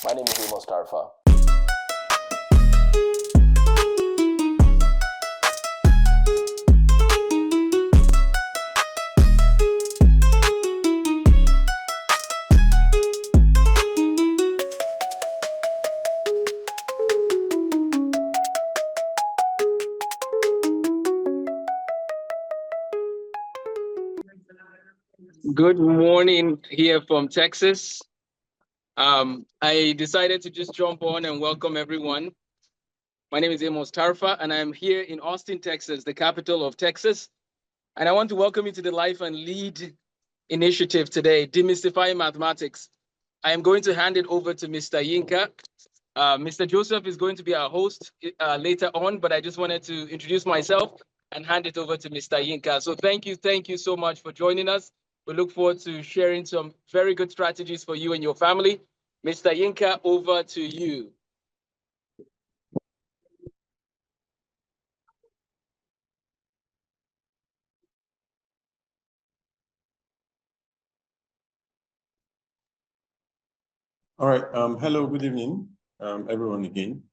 My name is Amos Tarfa. Good morning here from Texas. I decided to just jump on and welcome everyone. My name is Amos Tarfa, and I'm here in Austin, Texas, the capital of Texas. And I want to welcome you to the Life and Lead initiative today, Demystifying Mathematics. I am going to hand it over to Mr. Yinka. Mr. Joseph is going to be our host later on, but I just wanted to introduce myself and hand it over to Mr. Yinka. So thank you so much for joining us. We look forward to sharing some very good strategies for you and your family. Mr. Yinka, over to you. All right. Hello, good evening, everyone again.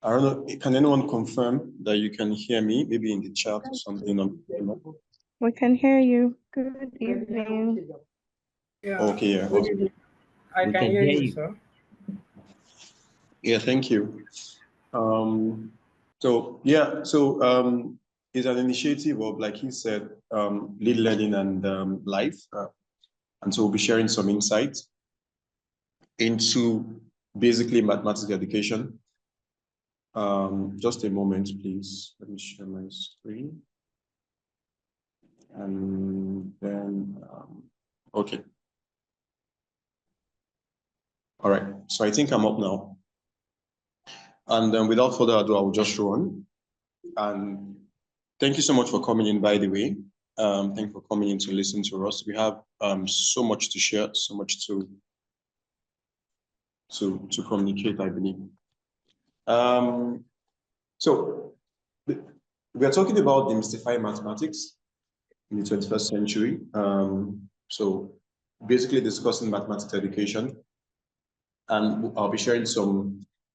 I don't know, can anyone confirm that you can hear me? Maybe in the chat or something. We can hear you. Good evening. Yeah. Okay, yeah. Okay. I can hear you, sir. Yeah, thank you. It's an initiative of, like he said, lead learning and life. And so we'll be sharing some insights into basically mathematics education. Just a moment, please. Let me share my screen. And then, okay. All right, so I think I'm up now. And without further ado, I will just run. And thank you so much for coming in, by the way. Thank you for coming in to listen to us. We have so much to share, so much to communicate, I believe. So we are talking about demystifying mathematics in the 21st century. So basically discussing mathematics education, and I'll be sharing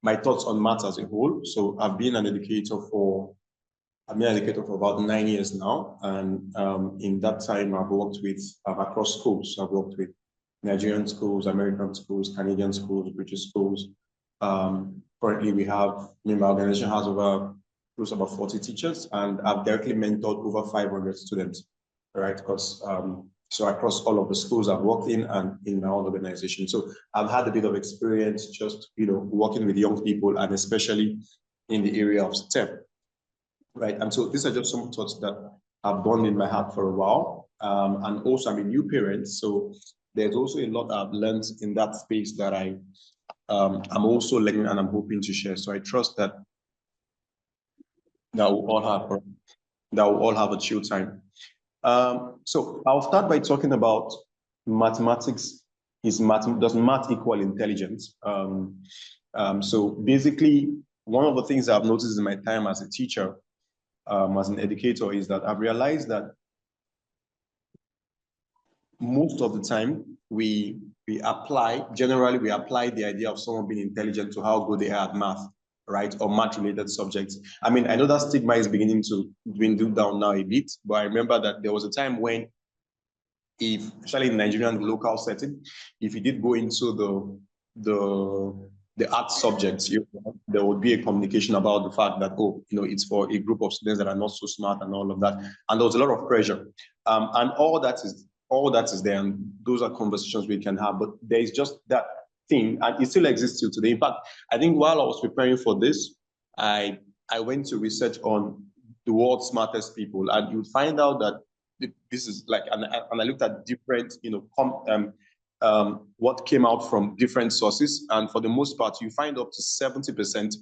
my thoughts on maths as a whole. So I've been an educator for about 9 years now, and in that time I've worked with across schools. I've worked with Nigerian schools, American schools, Canadian schools, British schools. Currently, my organization has close about 40 teachers, and I've directly mentored over 500 students, right? Because so across all of the schools I've worked in and in my own organization. So I've had a bit of experience just, working with young people, and especially in the area of STEM, right? And so these are just some thoughts that have gone in my heart for a while. And also I'm a new parent, so there's also a lot I've learned in that space that I'm also learning and I'm hoping to share. So I trust that we'll all have a chill time. So I'll start by talking about mathematics. Does math equal intelligence? So basically, one of the things I've noticed in my time as a teacher, as an educator, is that I've realized that most of the time we apply the idea of someone being intelligent to how good they are at math, right? Or math-related subjects. I mean, I know that stigma is beginning to dwindle down now a bit, but I remember that there was a time when, especially in Nigerian local setting, if you did go into the art subjects, there would be a communication about the fact that, it's for a group of students that are not so smart and all of that. And there was a lot of pressure. And all that is there, and those are conversations we can have, but there is just that thing, and it still exists till today. In fact, I think while I was preparing for this, I went to research on the world's smartest people, and you'd find out that this is like, and I looked at different, what came out from different sources, and for the most part, you find up to 75%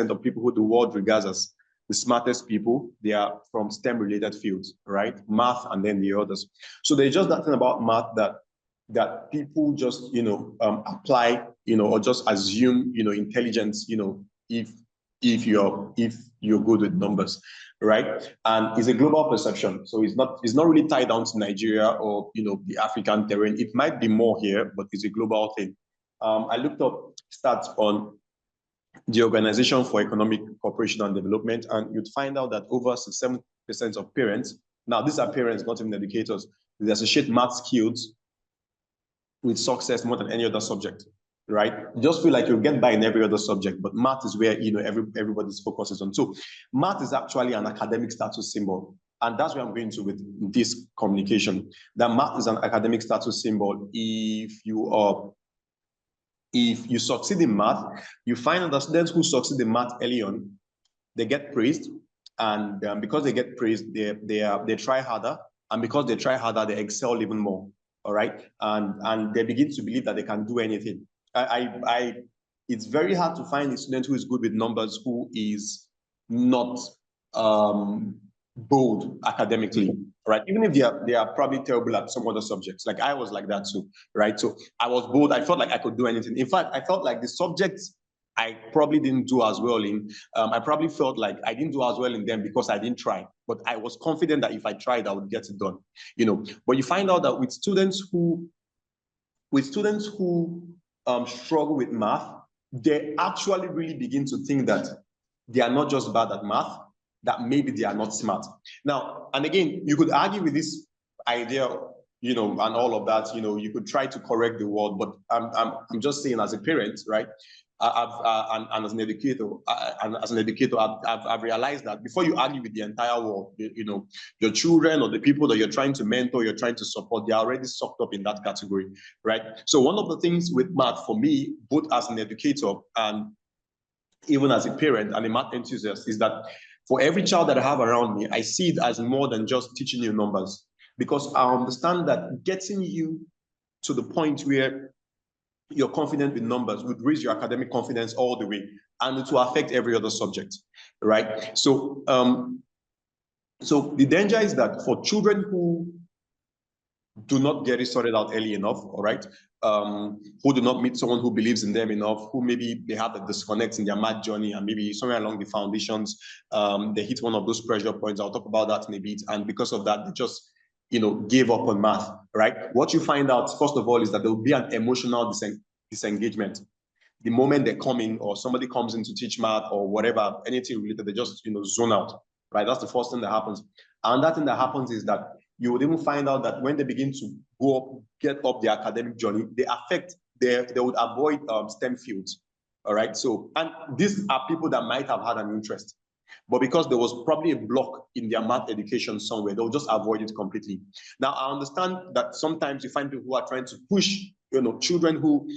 of people who the world regards as the smartest people, they are from STEM-related fields, right? Math and then the others. So there's just that thing about math that people just, apply, or just assume, intelligence, if you're good with numbers, right? And it's a global perception. So it's not really tied down to Nigeria or, the African terrain. It might be more here, but it's a global thing. I looked up stats on the Organization for Economic Cooperation and Development, and you'd find out that over 67% of parents, now these are parents, not even educators, they associate math skills with success more than any other subject, right? You just feel like you'll get by in every other subject, but math is where everybody's focus is on. So math is actually an academic status symbol. And that's where I'm going to with this communication. That math is an academic status symbol. If you succeed in math, you find that the students who succeed in math early on, they get praised. And because they get praised, they try harder. And because they try harder, they excel even more. All right. And they begin to believe that they can do anything. It's very hard to find a student who is good with numbers who is not bold academically, right? Even if they are probably terrible at some other subjects. Like I was like that too, right? So I was bold. I felt like I could do anything. In fact, I felt like the subjects I probably didn't do as well in. I probably felt like I didn't do as well in them because I didn't try. But I was confident that if I tried, I would get it done. You know. But you find out that with students who struggle with math, they actually really begin to think that they are not just bad at math, that maybe they are not smart. Now, and again, you could argue with this idea, you know, and all of that, you know, you could try to correct the world, but I'm just saying as a parent, right? And as an educator, I've realized that before you argue with the entire world, you know, your children or the people that you're trying to mentor, you're trying to support, they're already sucked up in that category, right? So one of the things with math for me, both as an educator and even as a parent and a math enthusiast, is that for every child that I have around me, I see it as more than just teaching you numbers, because I understand that getting you to the point where you're confident with numbers would raise your academic confidence all the way, and it will affect every other subject, right? So, so the danger is that for children who do not get it sorted out early enough, all right, who do not meet someone who believes in them enough, who maybe they have a disconnect in their math journey, and maybe somewhere along the foundations, they hit one of those pressure points. I'll talk about that in a bit, and because of that, they just, you know, gave up on math, right? What you find out, first of all, is that there will be an emotional disengagement. The moment they come in, or somebody comes in to teach math or whatever, anything related, they just, you know, zone out, right? That's the first thing that happens. And that thing that happens is that you would even find out that when they begin to go up, get up their academic journey, they would avoid STEM fields, all right? So, and these are people that might have had an interest, but because there was probably a block in their math education somewhere, they'll just avoid it completely. Now, I understand that sometimes you find people who are trying to push, you know, children who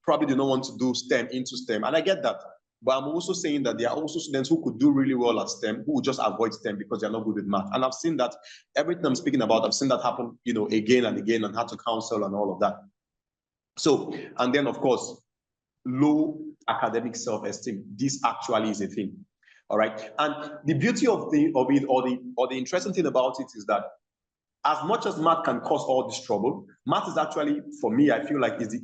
probably do not want to do STEM into STEM, and I get that. But I'm also saying that there are also students who could do really well at STEM who would just avoid STEM because they're not good with math. And I've seen that, everything I'm speaking about, I've seen that happen, you know, again and again, and had to counsel and all of that. So, and then of course, low academic self-esteem. This actually is a thing. All right. And the beauty of it, or the interesting thing about it, is that as much as math can cause all this trouble, math is actually, for me, I feel like is the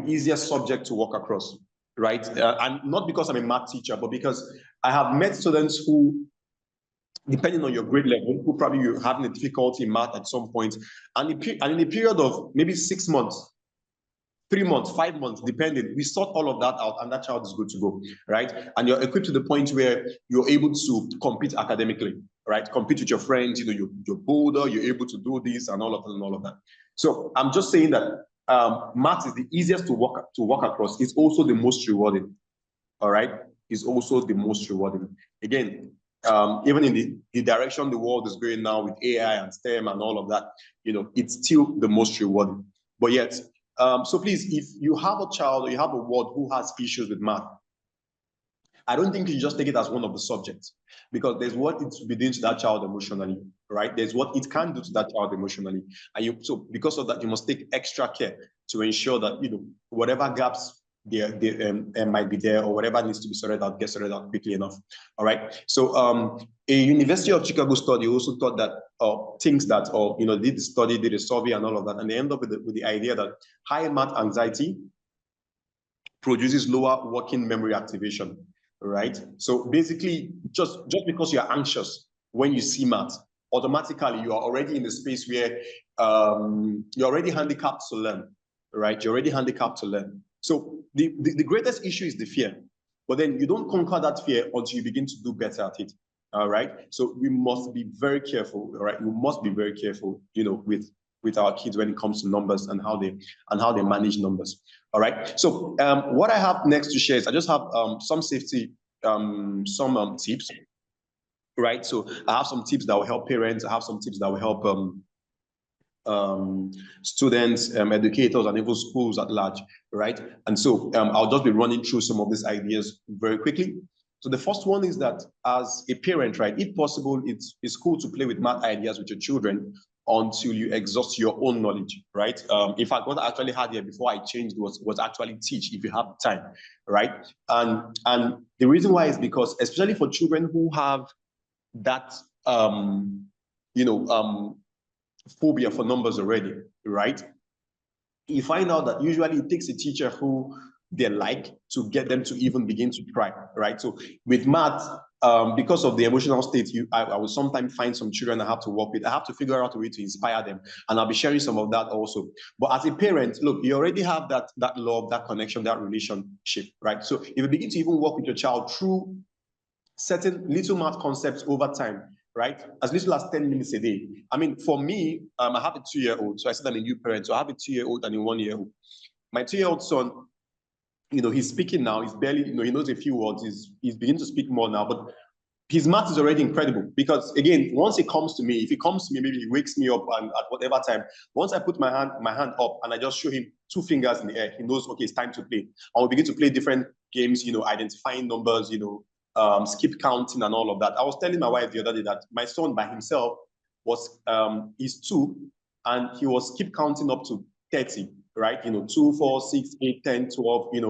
easiest subject to walk across, right? And not because I'm a math teacher, but because I have met students who, depending on your grade level, who probably you're having a difficulty in math at some point, and in a period of maybe 6 months, 3 months, 5 months, depending, we sort all of that out, and that child is good to go, right? And you're equipped to the point where you're able to compete academically, right? Compete with your friends, you know, you're bolder, you're able to do this and all of that. So I'm just saying that math is the easiest to walk across. It's also the most rewarding, all right? It's also the most rewarding. Again, even in the direction the world is going now with AI and STEM and all of that, you know, it's still the most rewarding. But yet, so please, if you have a child or you have a ward who has issues with math, I don't think you just take it as one of the subjects, because there's what it's be doing to that child emotionally, right? There's what it can do to that child emotionally. And so because of that, you must take extra care to ensure that, you know, whatever gaps there might be there, or whatever needs to be sorted out, get sorted out quickly enough. All right. So a University of Chicago study also thought that things that, or, you know, did a survey and all of that, and they end up with the idea that high math anxiety produces lower working memory activation. Right? So basically, just because you're anxious when you see math, automatically you are already in a space where you're already handicapped to learn. right? You're already handicapped to learn. So the greatest issue is the fear, but then you don't conquer that fear until you begin to do better at it. All right. So we must be very careful. All right. We must be very careful, with our kids when it comes to numbers and how they manage numbers. All right. So what I have next to share is I just have some safety, some tips. Right. So I have some tips that will help parents. I have some tips that will help students, educators, and even schools at large, right? And so I'll just be running through some of these ideas very quickly. So the first one is that as a parent, right, if possible, it's cool to play with math ideas with your children until you exhaust your own knowledge, right? In fact, what I actually had here before I changed was actually teach if you have time, right? And the reason why is because, especially for children who have that, phobia for numbers already, right? You find out that usually it takes a teacher who they like to get them to even begin to try, right? So with math, because of the emotional state, I will sometimes find some children I have to work with. I have to figure out a way to inspire them, and I'll be sharing some of that also. But as a parent, look, you already have that love, that connection, that relationship, right? So if you begin to even work with your child through certain little math concepts over time, right? As little as 10 minutes a day. I mean, for me, I have a 2-year-old, so I said I'm a new parent. So I have a 2-year-old and a 1-year-old. My 2-year-old son, he's speaking now. He's barely, he knows a few words. He's beginning to speak more now, but his math is already incredible because, again, once it comes to me, if he comes to me, maybe he wakes me up and at whatever time, once I put my hand up and I just show him 2 fingers in the air, he knows, okay, it's time to play. I will begin to play different games, identifying numbers, skip counting and all of that. I was telling my wife the other day that my son by himself is 2 and he was skip counting up to 30, right? 2, 4, 6, 8, 10, 12, and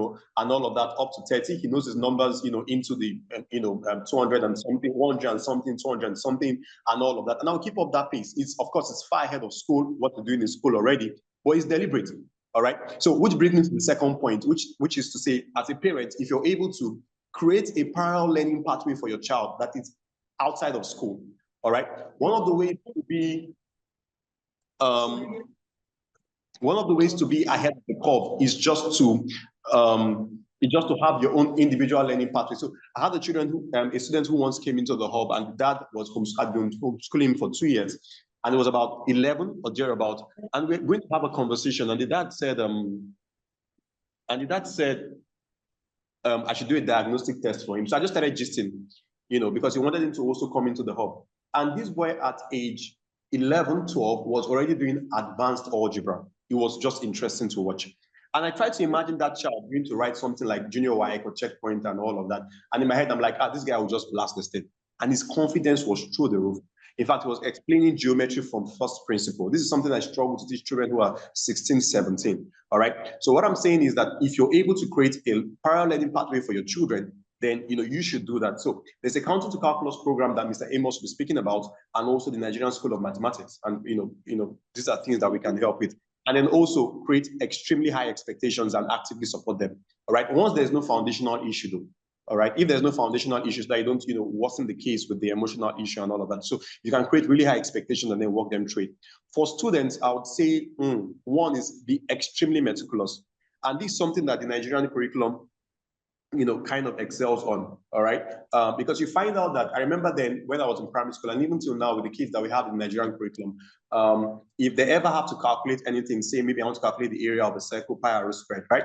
all of that up to 30. He knows his numbers, into the, 200 and something, 100 and something, 200 and something, and all of that. And I'll keep up that pace. Of course, it's far ahead of school, what we're doing in school already, but it's deliberate. All right. So which brings me to the second point, which is to say, as a parent, if you're able to create a parallel learning pathway for your child that is outside of school. All right. One of the ways to be ahead of the curve is just to have your own individual learning pathway. So I had a student who once came into the hub, and the dad had been homeschooling for 2 years, and it was about 11 or thereabout, and we're going to have a conversation, and the dad said, I should do a diagnostic test for him. So I just started gisting, because he wanted him to also come into the hub. And this boy at age 11, 12 was already doing advanced algebra. It was just interesting to watch. And I tried to imagine that child going to write something like junior YEC or checkpoint and all of that. And in my head, I'm like, this guy will just blast the state. And his confidence was through the roof. In fact, he was explaining geometry from first principle. This is something I struggle to teach children who are 16, 17. All right. So what I'm saying is that if you're able to create a parallel learning pathway for your children, then you should do that. So there's a counting to calculus program that Mr. Amos will be speaking about, and also the Nigerian School of Mathematics. And these are things that we can help with. And then also create extremely high expectations and actively support them. All right. Once there's no foundational issue, though. All right. If there's no foundational issues, that you don't, worsen the case with the emotional issue and all of that. So you can create really high expectations and then work them through it. For students, I would say one is be extremely meticulous. And this is something that the Nigerian curriculum, kind of excels on. All right. Because you find out that I remember then when I was in primary school, and even till now with the kids that we have in the Nigerian curriculum, if they ever have to calculate anything, say maybe I want to calculate the area of a circle, pi r squared, right?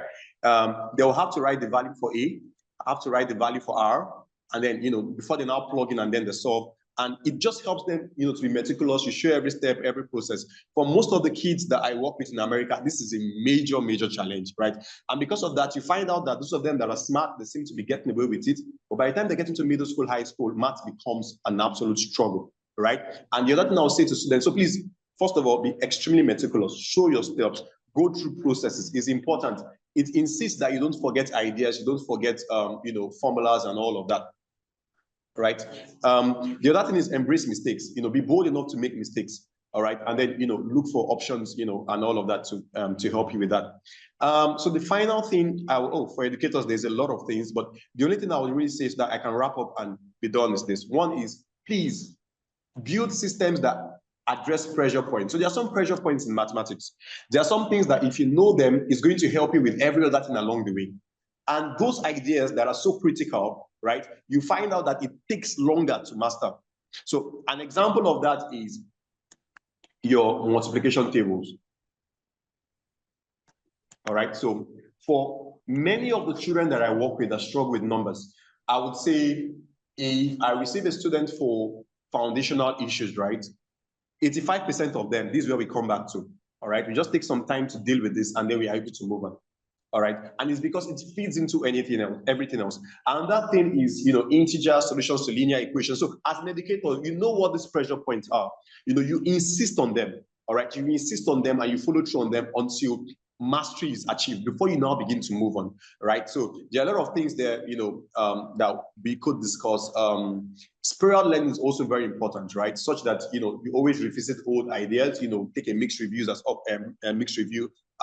They will have to write the value for A, have to write the value for R, and then, before they now plug in and then they solve. And it just helps them, to be meticulous. You show every step, every process. For most of the kids that I work with in America, this is a major, major challenge, right? And because of that, you find out that those of them that are smart, they seem to be getting away with it. But by the time they get into middle school, high school, math becomes an absolute struggle, right? And the other thing I'll say to students, so please, first of all, be extremely meticulous. Show your steps. Go through processes is important. It insists that you don't forget ideas, you don't forget, formulas and all of that, right? The other thing is embrace mistakes. Be bold enough to make mistakes, all right? And then, look for options, and all of that to help you with that. So the final thing, for educators, there's a lot of things, but the only thing I would really say is that I can wrap up and be done is this. One is, please build systems that address pressure points. So there are some pressure points in mathematics. There are some things that if you know them, it's going to help you with every other thing along the way. And those ideas that are so critical, right, you find out that it takes longer to master. So an example of that is your multiplication tables. All right, so for many of the children that I work with that struggle with numbers, I would say if I receive a student for foundational issues, right, 85% of them, this is where we come back to. All right, we just take some time to deal with this and then we are able to move on. All right, and it's because it feeds into anything else, everything else. And that thing is, integer solutions to linear equations. So as an educator, you know what these pressure points are. You insist on them. All right, you insist on them and you follow through on them until mastery is achieved before you now begin to move on. Right, so there are a lot of things there, that we could discuss. Spiral learning is also very important, right? Such that you always revisit old ideas. Take a mixed review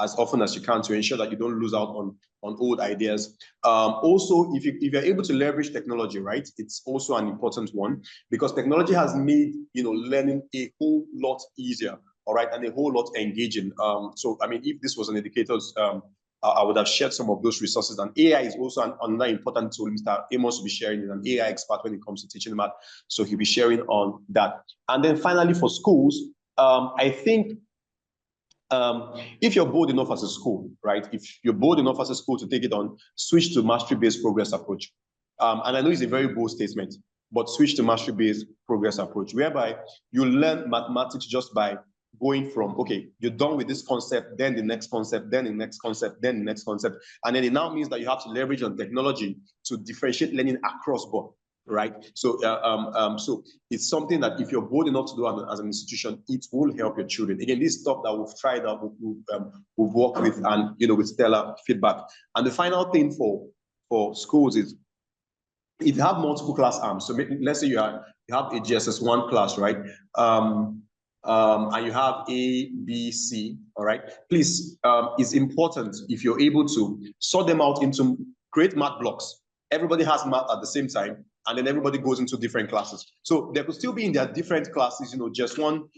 as often as you can to ensure that you don't lose out on old ideas. Also, if you're able to leverage technology, right, it's also an important one because technology has made learning a whole lot easier, all right, and a whole lot engaging. So I mean, if this was an educator's, I would have shared some of those resources. And AI is also another important tool. Mr. Amos will be sharing. Is an AI expert when it comes to teaching math, so he'll be sharing on that. And then finally, for schools, I think. If you're bold enough as a school, right? If you're bold enough as a school to take it on, switch to mastery-based progress approach. And I know it's a very bold statement, but switch to mastery-based progress approach, whereby you learn mathematics just by going from, okay, you're done with this concept, then the next concept, then the next concept, then the next concept. And then it now means that you have to leverage on technology to differentiate learning across board. Right, so so it's something that if you're bold enough to do as an institution, it will help your children. Again, this stuff that we've tried out, we've worked with, and with stellar feedback. And the final thing for schools is if you have multiple class arms. So let's say you have a GSS1 class, right? And you have A, B, C. All right. Please, it's important if you're able to sort them out into create math blocks. Everybody has math at the same time, and then everybody goes into different classes. So they could still be in their different classes, just one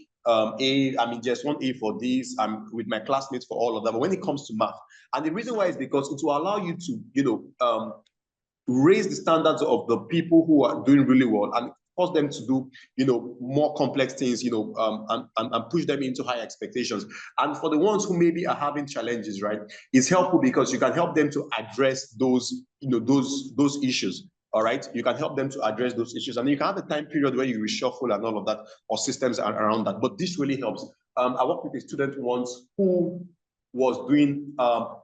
just one A for this, with my classmates for all of that. But when it comes to math, and the reason why is because it will allow you to, raise the standards of the people who are doing really well and force them to do, more complex things, and push them into high expectations. And for the ones who maybe are having challenges, right, it's helpful because you can help them to address those, those issues. All right, you can help them to address those issues, and you can have a time period where you reshuffle and all of that, or systems around that. But this really helps. I worked with a student once who was doing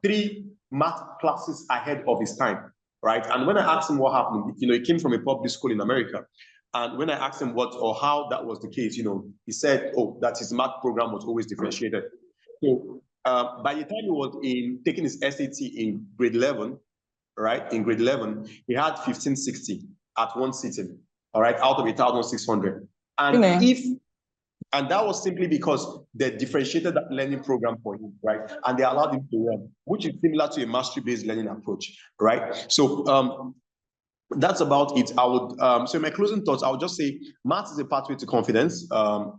3 math classes ahead of his time, right? And when I asked him what happened, he came from a public school in America. And when I asked him what or how that was the case, he said, oh, that his math program was always differentiated. So by the time he was taking his SAT in grade 11, right? In grade 11, he had 1560 at one sitting, all right, out of 1,600. And that was simply because they differentiated that learning program for him, right? And they allowed him to learn, which is similar to a mastery-based learning approach, right? So that's about it. I would so in my closing thoughts, I would just say math is a pathway to confidence.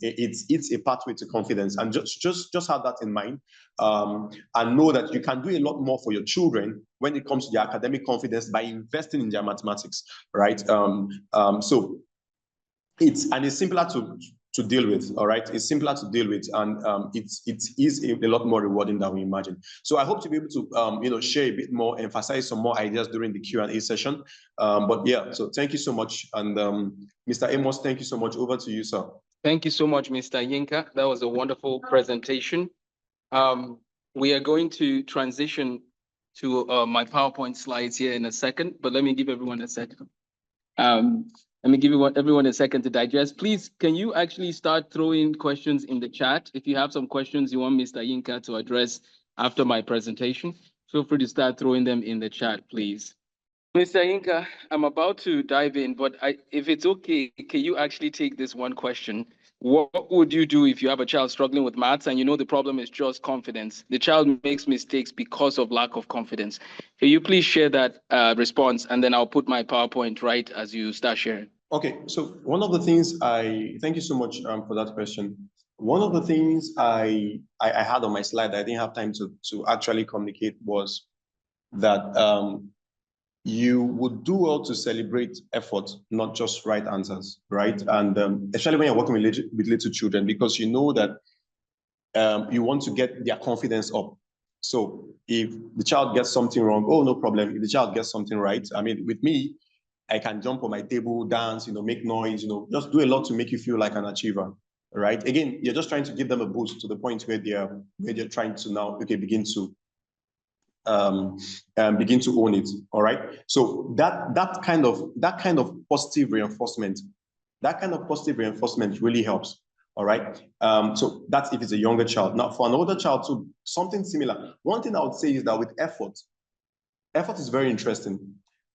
It's a pathway to confidence, and just have that in mind, and know that you can do a lot more for your children when it comes to their academic confidence by investing in their mathematics, right? So it's simpler to deal with, all right? It's simpler to deal with, and it is a lot more rewarding than we imagine. So I hope to be able to, share a bit more, emphasize some more ideas during the Q&A session. But yeah, so thank you so much. And Mr. Amos, thank you so much. Over to you, sir. Thank you so much, Mr. Yinka. That was a wonderful presentation. We are going to transition to my PowerPoint slides here in a second, but let me give everyone a second. Let me give everyone a second to digest. Please, can you actually start throwing questions in the chat? If you have some questions you want Mr. Yinka to address after my presentation, feel free to start throwing them in the chat, please. Mr. Yinka, I'm about to dive in, but if it's okay, can you actually take this one question? What would you do if you have a child struggling with maths and the problem is just confidence? The child makes mistakes because of lack of confidence. Can you please share that response, and then I'll put my PowerPoint right as you start sharing. Okay, so one of the things thank you so much for that question. one of the things I had on my slide that I didn't have time to actually communicate was that you would do well to celebrate effort, not just right answers, right? And especially when you're working with little children, because you know that you want to get their confidence up. So if the child gets something wrong, oh, no problem. If the child gets something right, I mean, with me, I can jump on my table, dance, make noise, just do a lot to make you feel like an achiever, right? Again, you're just trying to give them a boost to the point where they're trying to now, okay, begin to own it. All right. So that kind of positive reinforcement, really helps. All right. So that's if it's a younger child. Now, for an older child too, something similar. One thing I would say is that with effort is very interesting.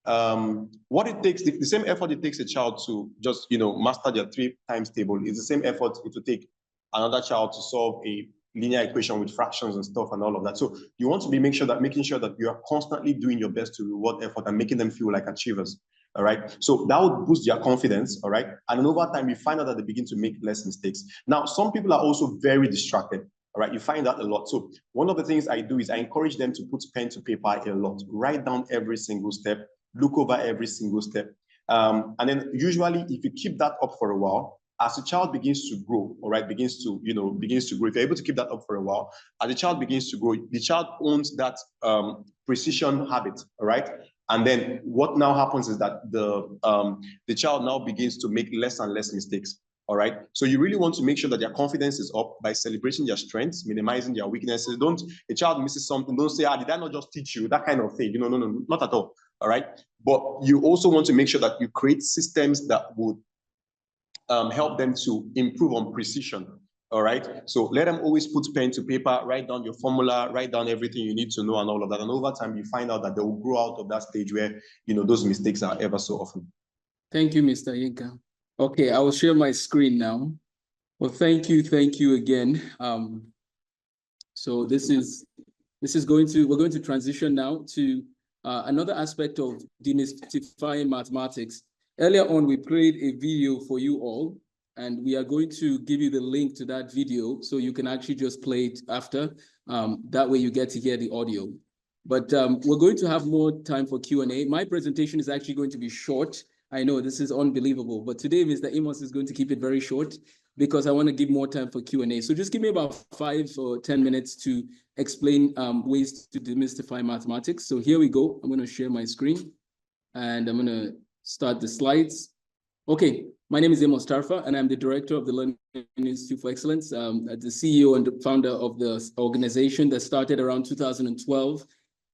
What it takes, the same effort it takes a child to just master their 3 times table is the same effort it will take another child to solve a linear equation with fractions and stuff and all of that. So you want to be making sure that you are constantly doing your best to reward effort and making them feel like achievers. All right. So that would boost their confidence. All right. And then over time, you find out that they begin to make less mistakes. Now, some people are also very distracted. All right. You find that a lot. So one of the things I do is I encourage them to put pen to paper a lot, write down every single step, look over every single step. And then usually if you keep that up for a while, as the child begins to grow, all right, begins to grow, if you're able to keep that up for a while, as the child begins to grow, the child owns that precision habit, all right? And then what now happens is that the child now begins to make less and less mistakes, all right? So you really want to make sure that their confidence is up by celebrating their strengths, minimizing their weaknesses. A child misses something, don't say, did I not just teach you? That kind of thing, no, not at all, all right? But you also want to make sure that you create systems that would help them to improve on precision. All right. So let them always put pen to paper, write down your formula, write down everything you need to know and all of that. And over time, you find out that they will grow out of that stage where, those mistakes are ever so often. Thank you, Mr. Yinka. Okay, I will share my screen now. Well, thank you again. So we're going to transition now to another aspect of demystifying mathematics. Earlier on, we played a video for you all, and we are going to give you the link to that video so you can actually just play it after. That way you get to hear the audio. But we're going to have more time for Q&A. My presentation is actually going to be short. I know this is unbelievable, but today Mr. Amos is going to keep it very short because I want to give more time for Q&A. So just give me about 5 or 10 minutes to explain ways to demystify mathematics. So here we go. I'm going to share my screen and I'm going to start the slides. Okay, my name is Amos Tarfa, and I'm the director of the Learning Institute for Excellence, the CEO and the founder of the organization that started around 2012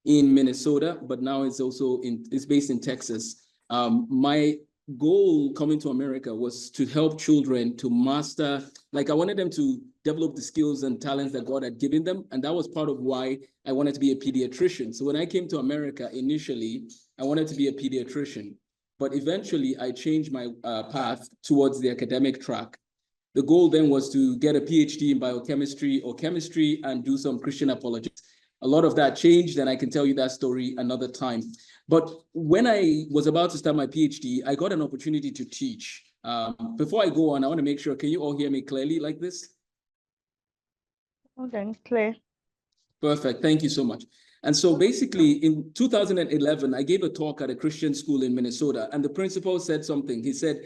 in Minnesota, but now it's based in Texas. My goal coming to America was to help children to master, I wanted them to develop the skills and talents that God had given them. And that was part of why I wanted to be a pediatrician. So when I came to America, initially, I wanted to be a pediatrician. But eventually, I changed my path towards the academic track. The goal then was to get a PhD in biochemistry or chemistry and do some Christian apologetics. A lot of that changed, and I can tell you that story another time. But when I was about to start my PhD, I got an opportunity to teach. Before I go on, I want to make sure, can you all hear me clearly like this? Okay, clear. Perfect. Thank you so much. And so basically in 2011, I gave a talk at a Christian school in Minnesota, and the principal said something. He said,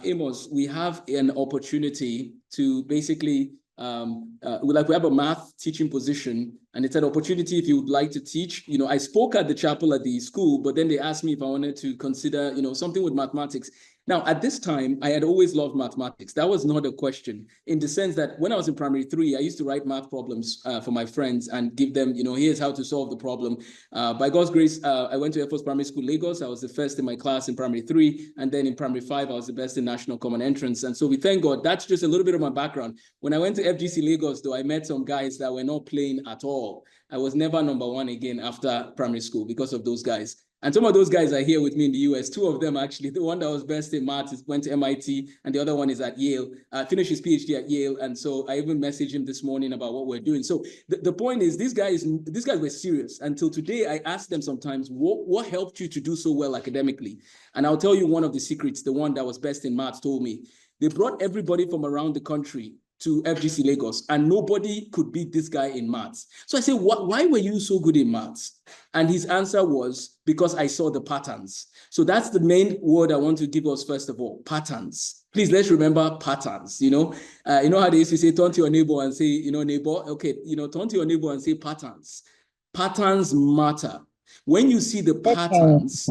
Amos, we have an opportunity to basically, we have a math teaching position, and it's an opportunity if you would like to teach. I spoke at the chapel at the school, but then they asked me if I wanted to consider, something with mathematics. Now, at this time, I had always loved mathematics. That was not a question, in the sense that when I was in primary 3, I used to write math problems for my friends and give them, here's how to solve the problem. By God's grace, I went to Air Force Primary School, Lagos. I was the first in my class in primary 3. And then in primary 5, I was the best in National Common Entrance. And so we thank God. That's just a little bit of my background. When I went to FGC Lagos, though, I met some guys that were not playing at all. I was never number 1 again after primary school because of those guys. And some of those guys are here with me in the US. 2 of them, actually. The one that was best in maths went to MIT, and the other one is at Yale, finished his PhD at Yale. And so I even messaged him this morning about what we're doing. So the point is, these guys were serious. Until today, I ask them sometimes, what helped you to do so well academically? And I'll tell you one of the secrets, the one that was best in maths told me. They brought everybody from around the country to FGC Lagos, and nobody could beat this guy in maths. So I said, why were you so good in maths? And his answer was, because I saw the patterns. So that's the main word I want to give us first of all, patterns. Please, let's remember patterns, you know how they used to say, turn to your neighbor and say, neighbor, okay, turn to your neighbor and say patterns. Patterns matter. When you see the patterns,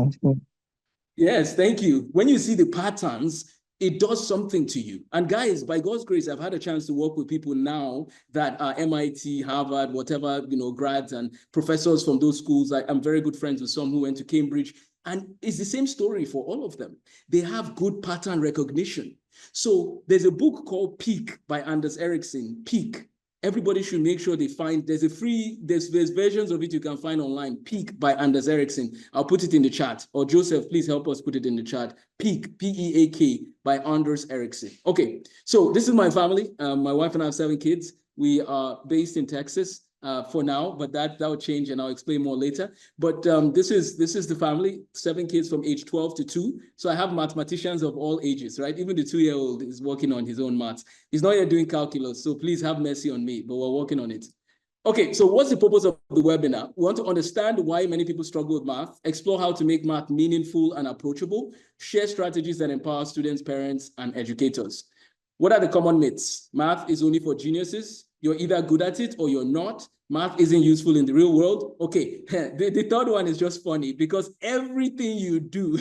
yes, thank you. When you see the patterns, it does something to you. And guys, by God's grace, I've had a chance to work with people now that are MIT, Harvard, whatever, grads and professors from those schools. I'm very good friends with some who went to Cambridge. And it's the same story for all of them. They have good pattern recognition. So there's a book called Peak by Anders Ericsson, Peak. Everybody should make sure they find, there's versions of it you can find online, Peak by Anders Ericsson. I'll put it in the chat, or Joseph, please help us put it in the chat. Peak, P-E-A-K by Anders Ericsson. Okay, so this is my family. My wife and I have 7 kids. We are based in Texas for now, but that will change and I'll explain more later. But this is the family, 7 kids from age 12 to 2. So I have mathematicians of all ages, right? Even the 2-year-old is working on his own maths. He's not yet doing calculus, so please have mercy on me, but we're working on it. Okay, so what's the purpose of the webinar? We want to understand why many people struggle with math, explore how to make math meaningful and approachable, share strategies that empower students, parents, and educators. What are the common myths? Math is only for geniuses. You're either good at it or you're not. Math isn't useful in the real world. Okay, the third one is just funny because everything you do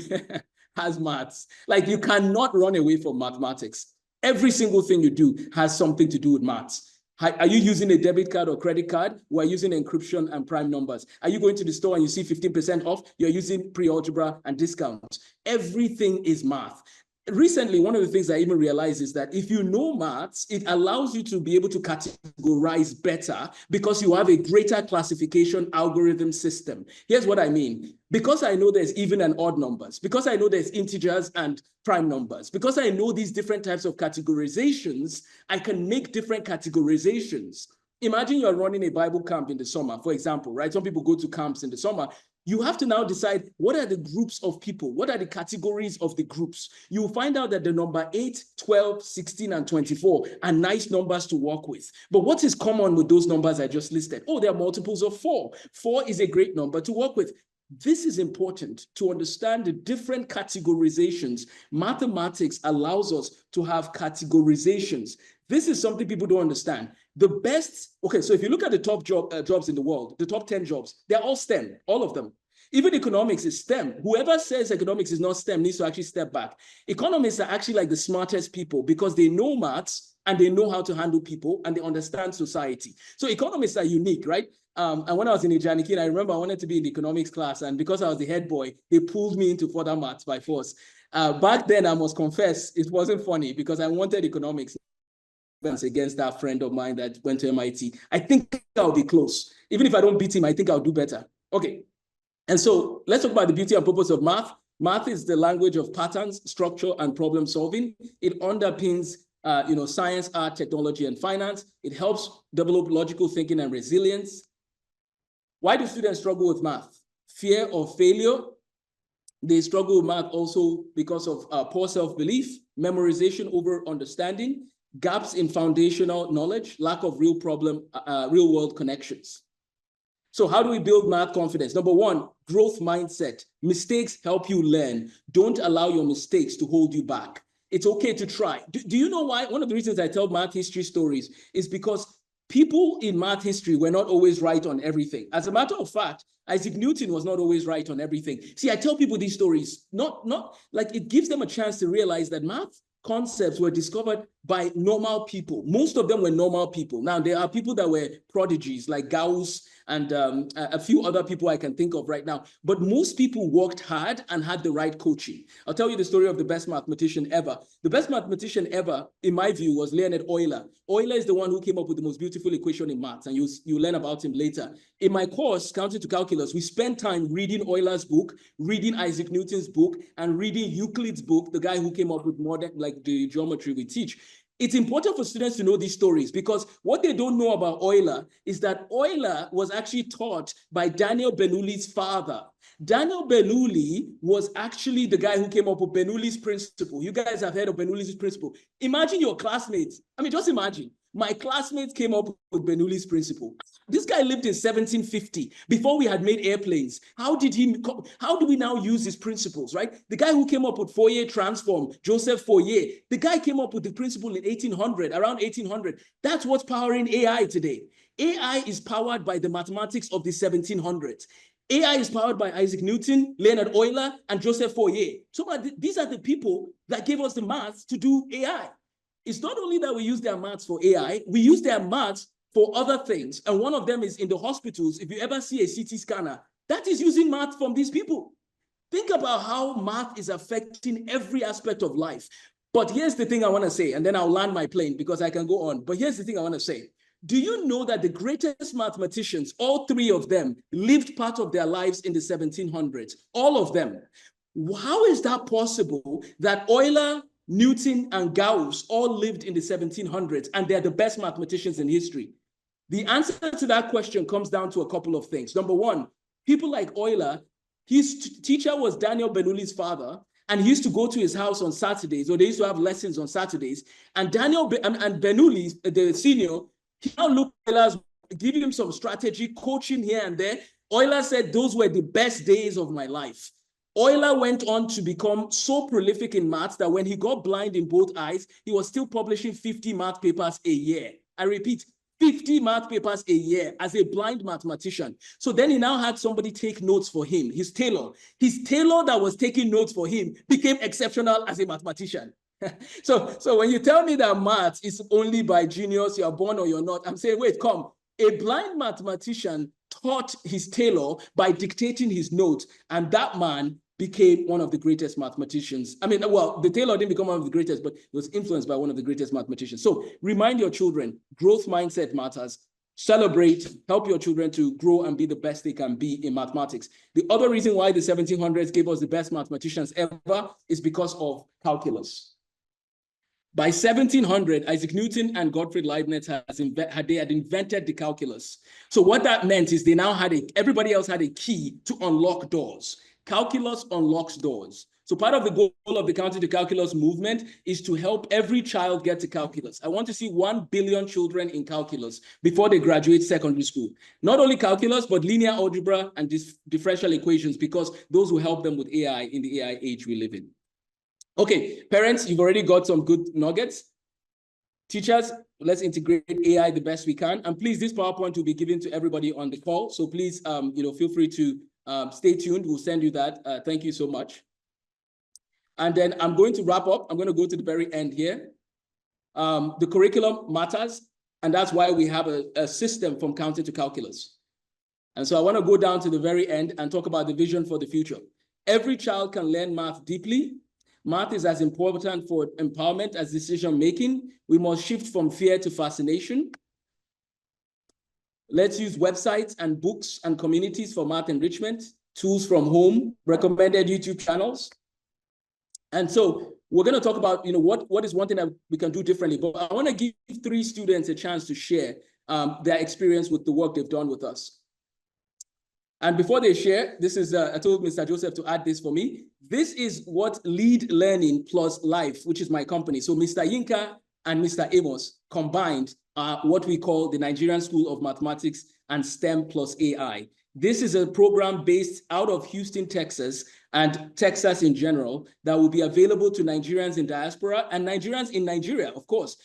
has maths. Like you cannot run away from mathematics. Every single thing you do has something to do with maths. Are you using a debit card or credit card? We're using encryption and prime numbers. Are you going to the store and you see 15% off? You're using pre-algebra and discounts. Everything is math. Recently, one of the things I even realized is that if you know maths, it allows you to be able to categorize better because you have a greater classification algorithm system. Here's what I mean. Because I know there's even and odd numbers, because I know there's integers and prime numbers, because I know these different types of categorizations, I can make different categorizations. Imagine you're running a Bible camp in the summer, for example, right? Some people go to camps in the summer. You have to now decide what are the groups of people? What are the categories of the groups? You'll find out that the number 8, 12, 16, and 24 are nice numbers to work with. But what is common with those numbers I just listed? Oh, there are multiples of 4. 4 is a great number to work with. This is important to understand the different categorizations. Mathematics allows us to have categorizations. This is something people don't understand. The best, okay, so if you look at the top jobs in the world, the top 10 jobs, they're all STEM, all of them. Even economics is STEM. Whoever says economics is not STEM needs to actually step back. Economists are actually like the smartest people because they know maths and they know how to handle people and they understand society. So economists are unique, right? And when I was in Ijanikin, I remember I wanted to be in the economics class, and because I was the head boy, they pulled me into further maths by force. Back then, I must confess, it wasn't funny because I wanted economics against that friend of mine that went to MIT. I think I'll be close. Even if I don't beat him, I think I'll do better. Okay. And so let's talk about the beauty and purpose of math. Math is the language of patterns, structure, and problem solving. It underpins science, art, technology, and finance. It helps develop logical thinking and resilience. Why do students struggle with math? Fear of failure. They struggle with math also because of poor self-belief, memorization over understanding, gaps in foundational knowledge, lack of real-world connections. So how do we build math confidence? Number 1, growth mindset. Mistakes help you learn. Don't allow your mistakes to hold you back. It's okay to try. Do you know why? One of the reasons I tell math history stories is because people in math history were not always right on everything. As a matter of fact, Isaac Newton was not always right on everything. See, I tell people these stories, not like it gives them a chance to realize that math concepts were discovered by normal people. Most of them were normal people. Now, there are people that were prodigies like Gauss and a few other people I can think of right now. But most people worked hard and had the right coaching. I'll tell you the story of the best mathematician ever. The best mathematician ever, in my view, was Leonhard Euler. Euler is the one who came up with the most beautiful equation in maths, and you'll learn about him later. In my course, Counting to Calculus, we spent time reading Euler's book, reading Isaac Newton's book, and reading Euclid's book, the guy who came up with modern, like the geometry we teach. It's important for students to know these stories because what they don't know about Euler is that Euler was actually taught by Daniel Bernoulli's father. Daniel Bernoulli was actually the guy who came up with Bernoulli's principle. You guys have heard of Bernoulli's principle. Imagine your classmates. I mean, just imagine. My classmates came up with Bernoulli's principle. This guy lived in 1750 before we had made airplanes. How do we now use his principles, right? The guy who came up with Fourier transform, Joseph Fourier, the guy came up with the principle in 1800, around 1800. That's what's powering AI today. AI is powered by the mathematics of the 1700s. AI is powered by Isaac Newton, Leonard Euler, and Joseph Fourier. So these are the people that gave us the maths to do AI. It's not only that we use their maths for AI, we use their maths for other things. And one of them is in the hospitals. If you ever see a CT scanner, that is using math from these people. Think about how math is affecting every aspect of life. But here's the thing I want to say, and then I'll land my plane because I can go on. But here's the thing I want to say. Do you know that the greatest mathematicians, all three of them, lived part of their lives in the 1700s? All of them. How is that possible that Euler, Newton, and Gauss all lived in the 1700s and they're the best mathematicians in history? The answer to that question comes down to a couple of things. Number one, people like Euler, his teacher was Daniel Bernoulli's father, and he used to go to his house on Saturdays, or they used to have lessons on Saturdays. And Bernoulli, the senior, he now looked at Euler's, giving him some strategy, coaching here and there. Euler said, those were the best days of my life. Euler went on to become so prolific in maths that when he got blind in both eyes, he was still publishing 50 math papers a year. I repeat, 50 math papers a year as a blind mathematician. So then he now had somebody take notes for him, his tailor. His tailor that was taking notes for him became exceptional as a mathematician. So when you tell me that math is only by genius, you're born or you're not, I'm saying, wait, come. A blind mathematician taught his tailor by dictating his notes, and that man became one of the greatest mathematicians. I mean, well, the tailor didn't become one of the greatest, but was influenced by one of the greatest mathematicians. So remind your children, growth mindset matters. Celebrate, help your children to grow and be the best they can be in mathematics. The other reason why the 1700s gave us the best mathematicians ever is because of calculus. By 1700, Isaac Newton and Gottfried Leibniz had invented the calculus. So what that meant is they now had everybody else had a key to unlock doors. Calculus unlocks doors. So part of the goal of the Counting to Calculus movement is to help every child get to calculus. I want to see 1 billion children in calculus before they graduate secondary school. Not only calculus, but linear algebra and differential equations, because those will help them with AI in the AI age we live in. Okay, parents, you've already got some good nuggets. Teachers, let's integrate AI the best we can. And please, this PowerPoint will be given to everybody on the call. So please, feel free to stay tuned. We'll send you that. Thank you so much. And then I'm going to wrap up. I'm going to go to the very end here. The curriculum matters, and that's why we have a system from counting to calculus. And so I want to go down to the very end and talk about the vision for the future. Every child can learn math deeply. Math is as important for empowerment as decision-making. We must shift from fear to fascination. Let's use websites and books and communities for math enrichment, tools from home, recommended YouTube channels. And so we're going to talk about, what is one thing that we can do differently. But I want to give 3 students a chance to share their experience with the work they've done with us. And before they share, this is, I told Mr. Joseph to add this for me. This is what Lead Learning Plus Life, which is my company. So Mr. Yinka and Mr. Amos combined are what we call the Nigerian School of Mathematics and STEM plus AI. This is a program based out of Houston, Texas, and Texas in general, that will be available to Nigerians in diaspora and Nigerians in Nigeria, of course.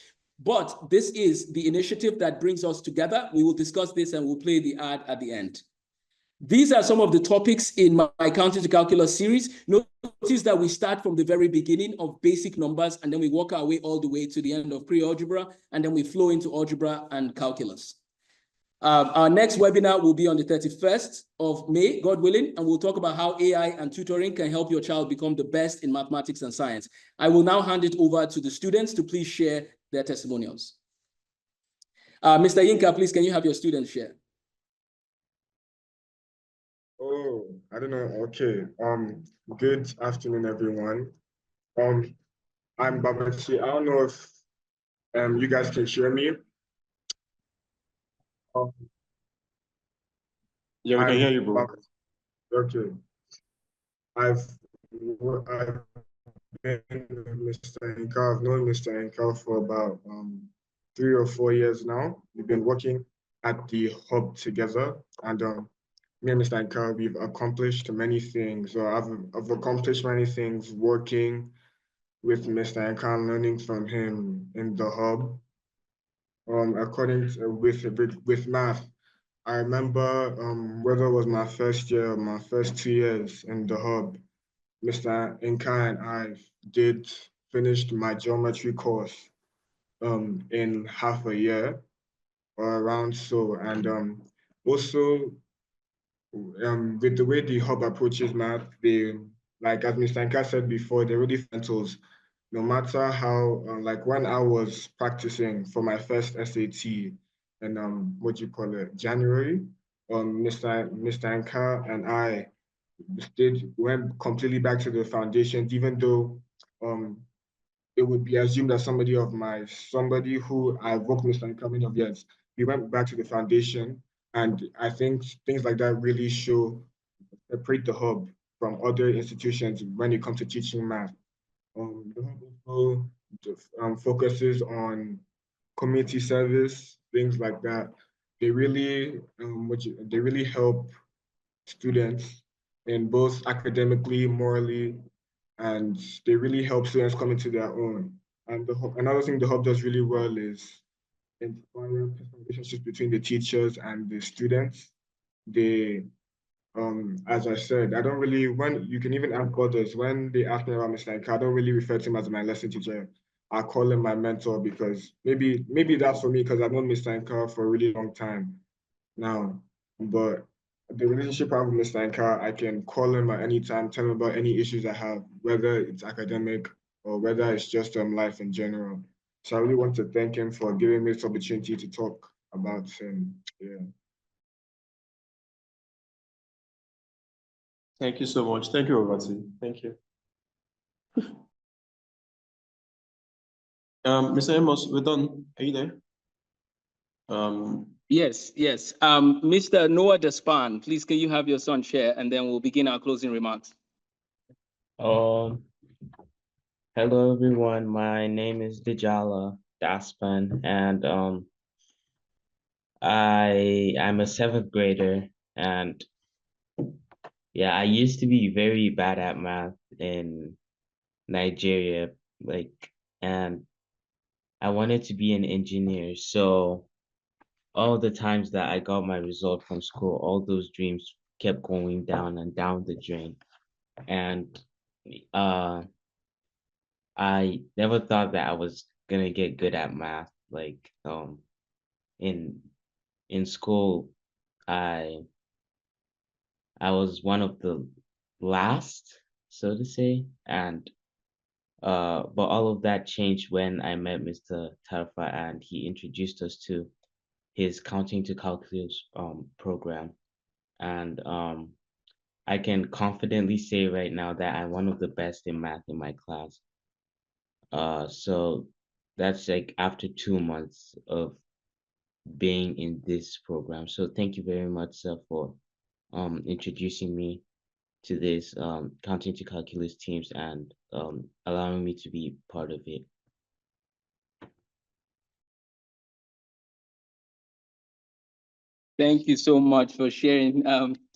But this is the initiative that brings us together. We will discuss this and we'll play the ad at the end. These are some of the topics in my Counting to Calculus series. Notice that we start from the very beginning of basic numbers, and then we work our way all the way to the end of pre-algebra, and then we flow into algebra and calculus. Our next webinar will be on the 31st of May, God willing, and we'll talk about how AI and tutoring can help your child become the best in mathematics and science. I will now hand it over to the students to please share their testimonials. Mr. Yinka, please, can you have your students share? Oh, I don't know. Okay. Good afternoon, everyone. I'm Babachi. I don't know if you guys can hear me. Yeah, we can hear you, bro. Okay. I've been with Mr. Inka. I've known Mr. Inka for about 3 or 4 years now. We've been working at the hub together, and me and Mr. Anka, we've accomplished many things. I've accomplished many things working with Mr. Anka and learning from him in the hub. According to, with math, I remember whether it was my first year or my first 2 years in the hub, Mr. Inka and I did finished my geometry course in half a year or around so. And also with the way the hub approaches math, they, like as Mr. Inka said before, they really fundamentals. No matter how, like when I was practicing for my first SAT in what you call it, January, Mr. Anka and I went completely back to the foundations, even though it would be assumed that somebody who I worked with for many of years, we went back to the foundation. And I think things like that really separate the hub from other institutions when it comes to teaching math. The hub also focuses on community service, things like that. They really, they really help students in both academically, morally, and they really help students come into their own. And another thing the hub does really well is inspire personal relationships between the teachers and the students. They, as I said, I don't really, when you can even ask others, when they ask me about Mr. Nka, I don't really refer to him as my lesson teacher. I call him my mentor because maybe that's for me because I've known Mr. Nka for a really long time now. But the relationship I have with Mr. Nka, I can call him at any time, tell him about any issues I have, whether it's academic or whether it's just life in general. So I really want to thank him for giving me this opportunity to talk about him. Yeah. Thank you so much. Thank you, Robert. Thank you. Mr. Amos, we're done. Are you there? Yes. Mr. Noah Despan, please can you have your son share and then we'll begin our closing remarks. Hello everyone. My name is Djala Daspan, and I'm a 7th grader, and yeah, I used to be very bad at math in Nigeria, and I wanted to be an engineer. So all the times that I got my result from school, all those dreams kept going down and down the drain. And I never thought that I was gonna get good at math. Like in school, I was one of the last, so to say, and but all of that changed when I met Mr. Tarfa and he introduced us to his counting to calculus program, and I can confidently say right now that I'm one of the best in math in my class. So that's like after 2 months of being in this program. So thank you very much, sir, for introducing me to this counting to calculus teams and allowing me to be part of it. Thank you so much for sharing.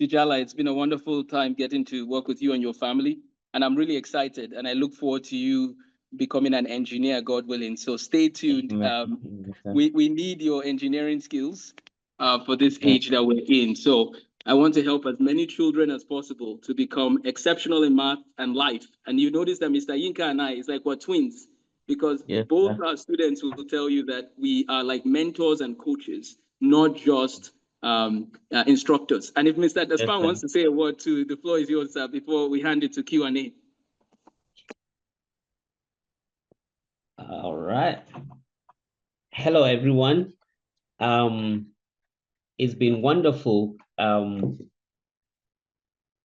Djala, it's been a wonderful time getting to work with you and your family. And I'm really excited and I look forward to you becoming an engineer, God willing. So stay tuned. We need your engineering skills for this age that we're in. So I want to help as many children as possible to become exceptional in math and life. And you notice that Mr. Yinka and I, it's like we're twins because both our students will tell you that we are like mentors and coaches, not just instructors. And if Mr. Despan wants to say a word too, the floor is yours, sir, before we hand it to Q&A. All right. Hello, everyone. It's been wonderful.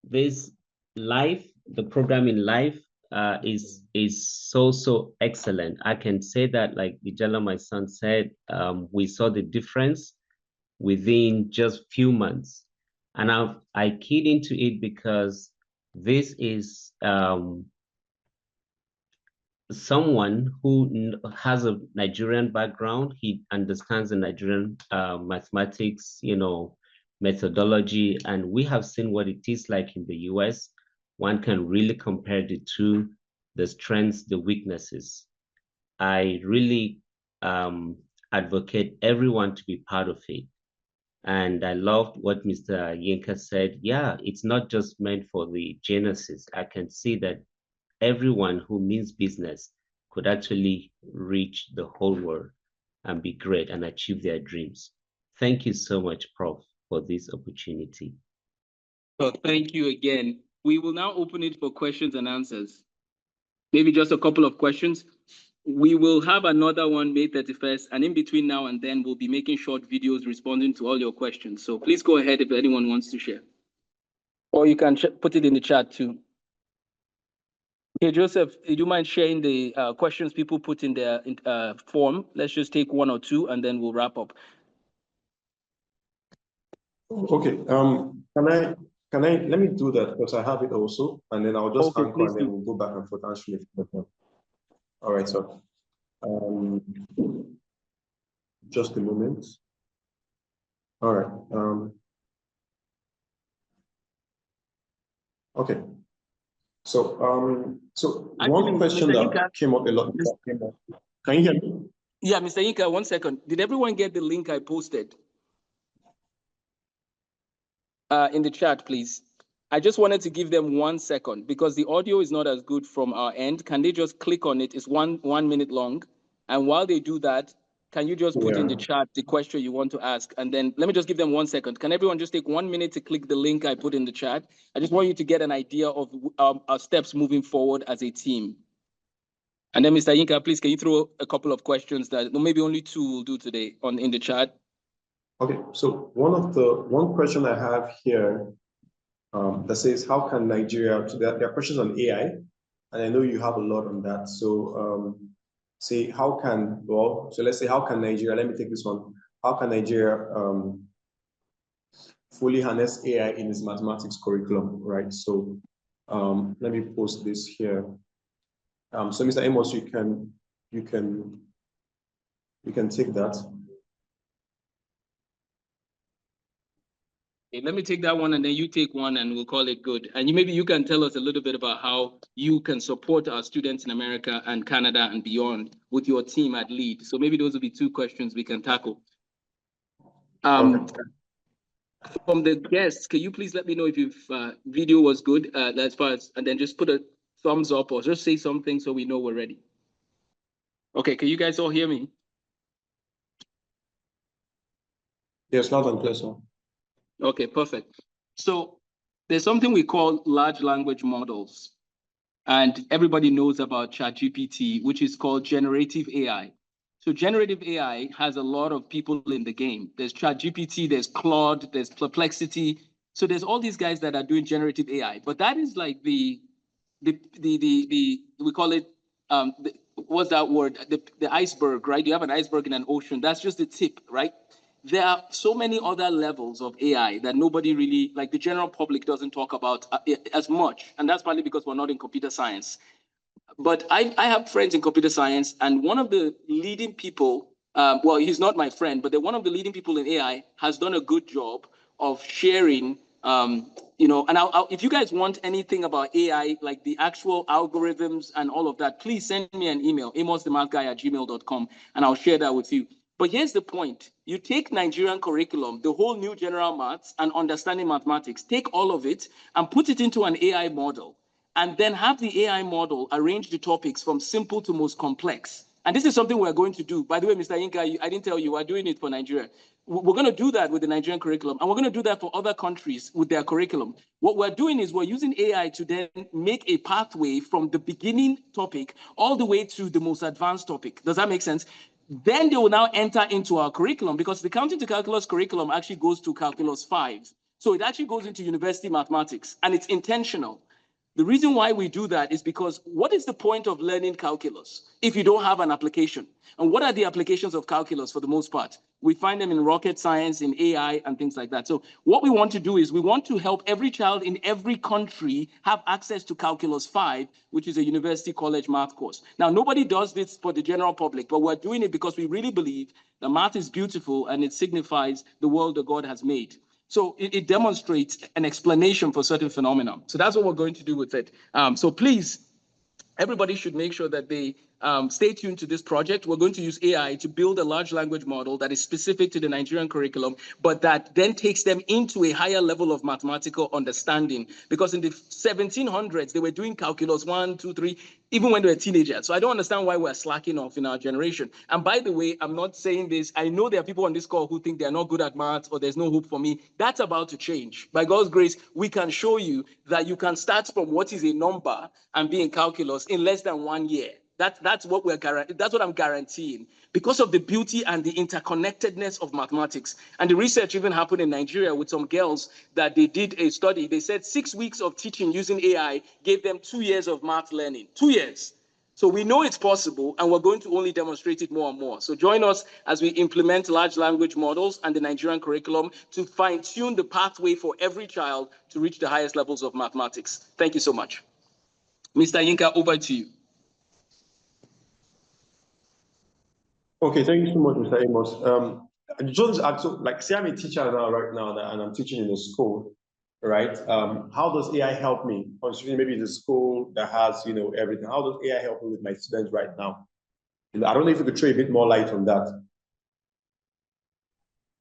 This the program in life is so excellent. I can say that, like Bijala, my son, said, we saw the difference within just few months, and I keyed into it because this is someone who has a Nigerian background. He understands the Nigerian mathematics, methodology, and we have seen what it is like in the US. One can really compare the two, the strengths, the weaknesses. I really advocate everyone to be part of it. And I loved what Mr. Yinka said. Yeah, it's not just meant for the geniuses. I can see that everyone who means business could actually reach the whole world and be great and achieve their dreams. Thank you so much, Prof, for this opportunity. Well, thank you again. We will now open it for questions and answers. Maybe just a couple of questions. We will have another one May 31st, and in between now and then, we'll be making short videos responding to all your questions. So please go ahead if anyone wants to share. Or you can put it in the chat too. Okay, Joseph, do you mind sharing the questions people put in their form? Let's just take one or two, and then we'll wrap up. Okay. Let me do that because I have it also, and then I'll just anchor and then we'll go back and forth answering it. All right, so just a moment. All right. Okay. So one question that came up a lot. Can you hear me? Yeah, Mr. Yinka, 1 second. Did everyone get the link I posted? In the chat, please. I just wanted to give them 1 second because the audio is not as good from our end. Can they just click on it? It's one minute long. And while they do that, can you just put in the chat the question you want to ask? And then let me just give them 1 second. Can everyone just take 1 minute to click the link I put in the chat? I just want you to get an idea of our steps moving forward as a team. And then Mr. Yinka, please, can you throw a couple of questions that maybe only 2 will do today in the chat? Okay, so one question I have here that says, how can Nigeria, so there are questions on AI, and I know you have a lot on that. So say how can, so let's say how can Nigeria, let me take this one. How can Nigeria fully harness AI in its mathematics curriculum, right? So let me post this here. So Mr. Amos, you can take that. Okay, let me take that one and then you take one and we'll call it good. And maybe you can tell us a little bit about how you can support our students in America and Canada and beyond with your team at LEAD. So maybe those will be 2 questions we can tackle. From the guests, can you please let me know if your video was good as far as, and then just put a thumbs up or just say something so we know we're ready. Okay, can you guys all hear me? Yes, loud and clear, sir. Okay, perfect. So there's something we call large language models. And everybody knows about ChatGPT, which is called generative AI. So generative AI has a lot of people in the game. There's ChatGPT, there's Claude, there's Perplexity. So there's all these guys that are doing generative AI. But that is like we call it, what's that word? The iceberg, right? You have an iceberg in an ocean. That's just the tip, right? There are so many other levels of AI that nobody really, like the general public doesn't talk about as much. And that's partly because we're not in computer science. But I have friends in computer science, and one of the leading people, well, he's not my friend, but one of the leading people in AI has done a good job of sharing, and if you guys want anything about AI, like the actual algorithms and all of that, please send me an email, amosthemathguy@gmail.com, and I'll share that with you. But here's the point. You take Nigerian curriculum, the whole new general maths and understanding mathematics, take all of it and put it into an AI model, and then have the AI model arrange the topics from simple to most complex. And this is something we're going to do. By the way, Mr. Yinka, I didn't tell you, we're doing it for Nigeria. We're going to do that with the Nigerian curriculum, and we're going to do that for other countries with their curriculum. What we're doing is we're using AI to then make a pathway from the beginning topic all the way to the most advanced topic. Does that make sense? Then they will now enter into our curriculum, because the counting to calculus curriculum actually goes to calculus 5. So it actually goes into university mathematics, and it's intentional. The reason why we do that is because what is the point of learning calculus if you don't have an application? And what are the applications of calculus for the most part? We find them in rocket science, in AI, and things like that. So what we want to do is we want to help every child in every country have access to Calculus 5, which is a university college math course. Now, nobody does this for the general public, but we're doing it because we really believe that math is beautiful and it signifies the world that God has made. So it demonstrates an explanation for certain phenomena. So that's what we're going to do with it. So please, everybody should make sure that they stay tuned to this project. We're going to use AI to build a large language model that is specific to the Nigerian curriculum, but that then takes them into a higher level of mathematical understanding. Because in the 1700s, they were doing calculus 1, 2, 3, even when they were teenagers. So I don't understand why we're slacking off in our generation. And by the way, I'm not saying this. I know there are people on this call who think they're not good at maths or there's no hope for me. That's about to change. By God's grace, we can show you that you can start from what is a number and be in calculus in less than 1 year. That's what I'm guaranteeing, because of the beauty and the interconnectedness of mathematics. And the research even happened in Nigeria with some girls that they did a study. They said 6 weeks of teaching using AI gave them 2 years of math learning. 2 years. So we know it's possible, and we're going to only demonstrate it more and more. So join us as we implement large language models and the Nigerian curriculum to fine-tune the pathway for every child to reach the highest levels of mathematics. Thank you so much. Mr. Yinka, over to you. Okay, thank you so much, Mr. Amos. John's so like, say I'm a teacher now, right now, and I'm teaching in a school, right? How does AI help me? Considering maybe the school that has, everything. How does AI help me with my students right now? I don't know if you could throw a bit more light on that.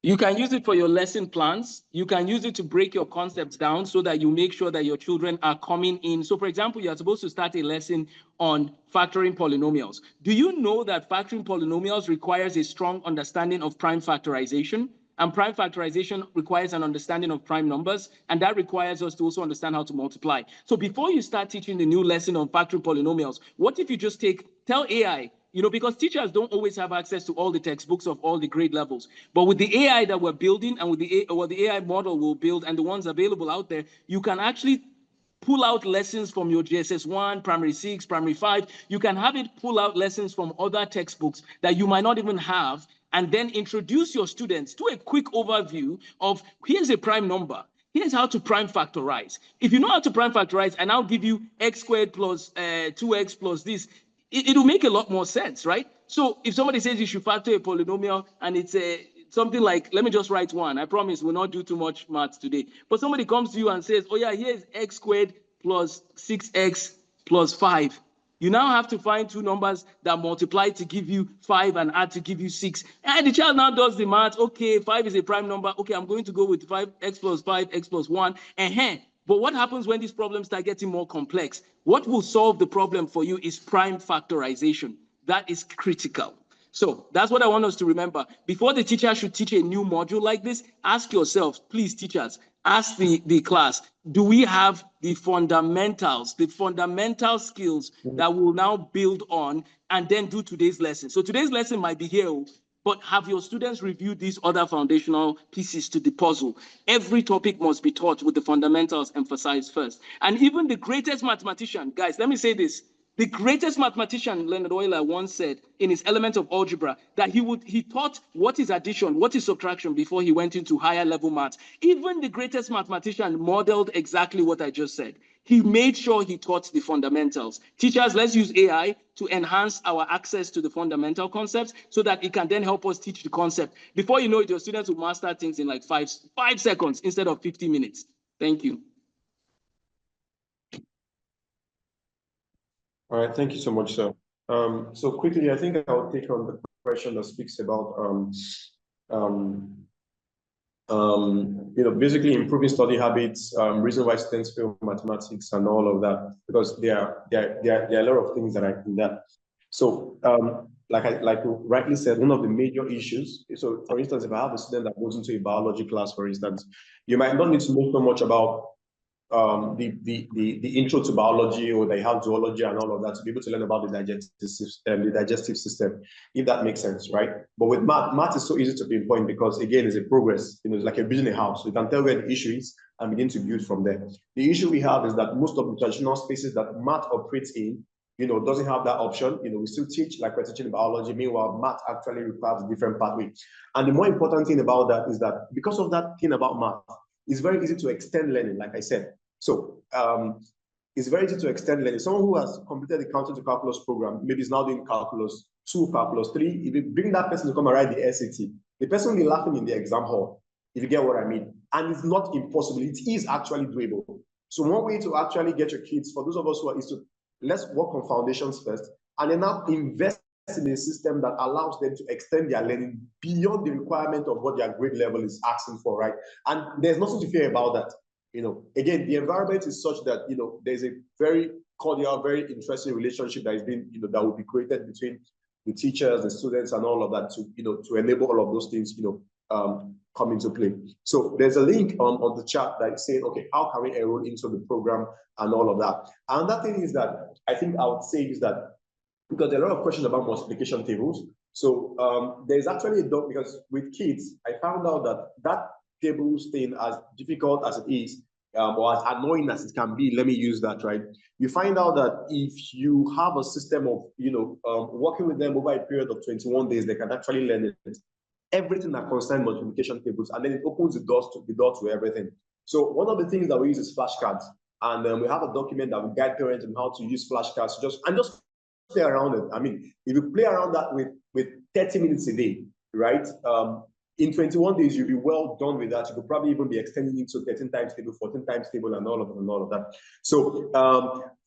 You can use it for your lesson plans. You can use it to break your concepts down so that you make sure that your children are coming in. So for example, you're supposed to start a lesson on factoring polynomials. Do you know that factoring polynomials requires a strong understanding of prime factorization? And prime factorization requires an understanding of prime numbers, and that requires us to also understand how to multiply. So before you start teaching the new lesson on factoring polynomials, what if you just tell AI, because teachers don't always have access to all the textbooks of all the grade levels. But with the AI that we're building and with the AI model we'll build and the ones available out there, you can actually pull out lessons from your GSS 1, primary 6, primary 5. You can have it pull out lessons from other textbooks that you might not even have, and then introduce your students to a quick overview of, here's a prime number. Here's how to prime factorize. If you know how to prime factorize, and I'll give you x squared plus 2x plus this, it'll make a lot more sense, right? So if somebody says you should factor a polynomial and it's something like, let me just write one. I promise we'll not do too much maths today. But somebody comes to you and says, oh yeah, here's x squared plus 6x plus 5. You now have to find two numbers that multiply to give you 5 and add to give you 6. And the child now does the math. Okay, 5 is a prime number. Okay, I'm going to go with 5x plus 5, x plus 1. But what happens when these problems start getting more complex? What will solve the problem for you is prime factorization. That is critical. So that's what I want us to remember. Before the teacher should teach a new module like this, ask yourselves, please teachers, ask the class, do we have the fundamentals, the fundamental skills that we'll now build on and then do today's lesson? So today's lesson might be here, but have your students review these other foundational pieces to the puzzle. Every topic must be taught with the fundamentals emphasized first. And even the greatest mathematician, guys, let me say this. The greatest mathematician, Leonard Euler, once said in his Elements of Algebra that he taught what is addition, what is subtraction before he went into higher level maths. Even the greatest mathematician modeled exactly what I just said. He made sure he taught the fundamentals. Teachers, let's use AI to enhance our access to the fundamental concepts so that it can then help us teach the concept. Before you know it, your students will master things in like 5 seconds instead of 50 minutes. Thank you. All right, thank you so much, sir. So quickly, I think I'll take on the question that speaks about basically improving study habits, reason why students fail mathematics and all of that, because there are a lot of things that are in that. So like you rightly said, one of the major issues, so for instance, if I have a student that goes into a biology class, for instance, you might not need to know so much about the intro to biology, or they have zoology and all of that, to be able to learn about the digestive system, if that makes sense, right? But with math is so easy to pinpoint because, again, it's a progress. You know, it's like you're building a house. You can tell where the issue is and begin to build from there. The issue we have is that most of the traditional spaces that math operates in, you know, doesn't have that option. You know, we still teach like we're teaching biology. Meanwhile, math actually requires a different pathway. And the more important thing about that is that because of that thing about math, it's very easy to extend learning, like I said. So it's very easy to extend learning. Someone who has completed the counting to calculus program, maybe is now doing calculus 2, calculus 3, if you bring that person to come and write the SAT, the person will be laughing in the exam hall, if you get what I mean. And it's not impossible. It is actually doable. So one way to actually get your kids, for those of us who are, is to let's work on foundations first, and then now invest in a system that allows them to extend their learning beyond the requirement of what their grade level is asking for, right? And there's nothing to fear about that. You know, again, the environment is such that, you know, there's a very cordial, very interesting relationship that is being, you know, that will be created between the teachers, the students, and all of that to, you know, to enable all of those things, you know, come into play. So there's a link on the chat that is saying, okay, how can we enroll into the program and all of that? And that thing is that I think I would say is that, because there are a lot of questions about multiplication tables. So there's actually a doc, because with kids, I found out that that tables thing, as difficult as it is, or as annoying as it can be, let me use that, right? You find out that if you have a system of, you know, working with them over a period of 21 days, they can actually learn it. Everything that concerns multiplication tables, and then it opens the door to everything. So one of the things that we use is flashcards, and we have a document that will guide parents on how to use flashcards. Just play around it. I mean, if you play around that with 30 minutes a day, right? In 21 days, you'll be well done with that. You could probably even be extending it to 13 times table, 14 times table, and all of that. So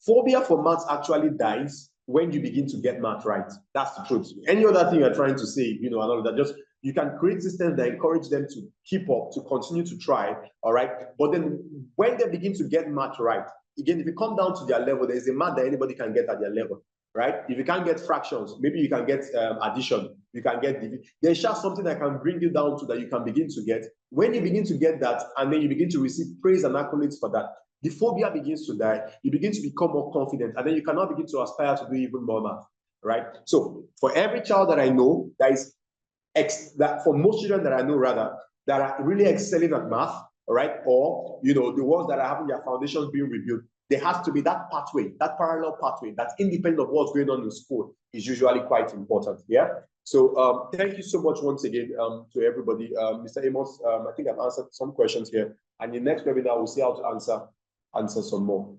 phobia for maths actually dies when you begin to get math right. That's the truth. Any other thing you're trying to say, you know, and all of that, just you can create systems that encourage them to keep up, to continue to try, all right? But then when they begin to get math right, again, if you come down to their level, there's a math that anybody can get at their level, right? If you can't get fractions, maybe you can get addition, you can get division. There's just something that can bring you down to that you can begin to get. When you begin to get that, and then you begin to receive praise and accolades for that, the phobia begins to die. You begin to become more confident, and then you cannot begin to aspire to do even more math, right? So for every child that I know, that for most children that I know, rather, that are really excelling at math, all right, or, you know, the ones that are having their foundations being reviewed, there has to be that pathway, that parallel pathway that's independent of what's going on in school is usually quite important. Yeah. So thank you so much once again to everybody. Mr. Amos, I think I've answered some questions here, and the next webinar we'll see how to answer some more.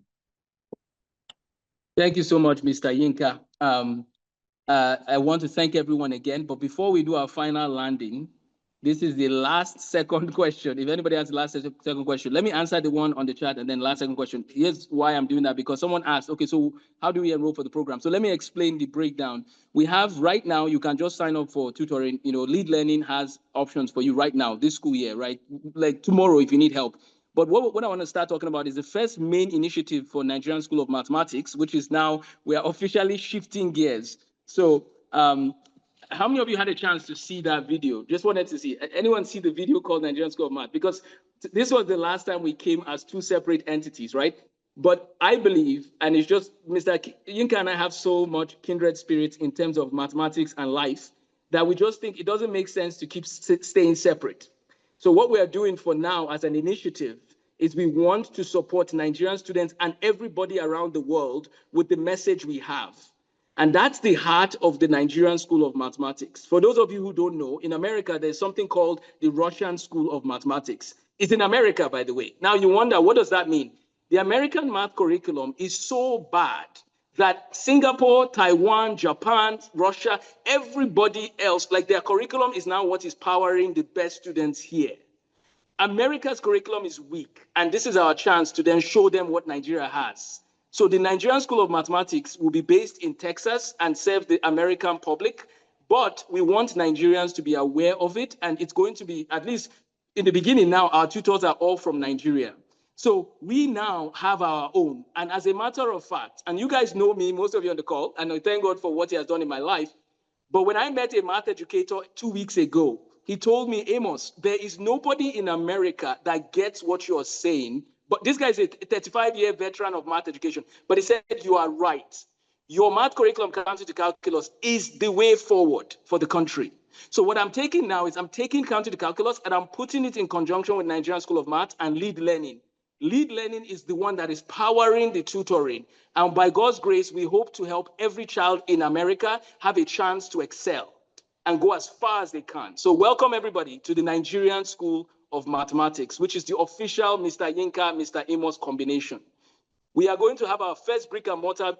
Thank you so much, Mr. Yinka. I want to thank everyone again, but before we do our final landing, this is the last second question. If anybody has the last second question, let me answer the one on the chat and then last second question. Here's why I'm doing that, because someone asked, okay, so how do we enroll for the program? So let me explain the breakdown. We have right now, you can just sign up for tutoring. You know, Lead Learning has options for you right now, this school year, right? Like tomorrow if you need help. But what I want to start talking about is the first main initiative for Nigerian School of Mathematics, which is now we are officially shifting gears. So how many of you had a chance to see that video? Just wanted to see. Anyone see the video called Nigerian School of Math? Because this was the last time we came as two separate entities, right? But I believe, and it's just Mr. Yinka and I have so much kindred spirits in terms of mathematics and life that we just think it doesn't make sense to keep staying separate. So what we are doing for now as an initiative is we want to support Nigerian students and everybody around the world with the message we have. And that's the heart of the Nigerian School of Mathematics. For those of you who don't know, in America, there's something called the Russian School of Mathematics. It's in America, by the way. Now you wonder, what does that mean? The American math curriculum is so bad that Singapore, Taiwan, Japan, Russia, everybody else, like their curriculum is now what is powering the best students here. America's curriculum is weak, and this is our chance to then show them what Nigeria has. So the Nigerian School of Mathematics will be based in Texas and serve the American public, but we want Nigerians to be aware of it, and it's going to be, at least in the beginning now, our tutors are all from Nigeria. So we now have our own, and as a matter of fact, and you guys know me, most of you on the call, and I thank God for what he has done in my life, but when I met a math educator 2 weeks ago, he told me, Amos, there is nobody in America that gets what you're saying But this guy is a 35-year veteran of math education. But he said, you are right. Your math curriculum counting to calculus is the way forward for the country. So what I'm taking now is I'm taking counting to calculus and I'm putting it in conjunction with Nigerian School of Math and lead learning. Lead learning is the one that is powering the tutoring. And by God's grace, we hope to help every child in America have a chance to excel and go as far as they can. So welcome everybody to the Nigerian School of Mathematics, which is the official Mr. Yinka, Mr. Amos combination. We are going to have our first brick and mortar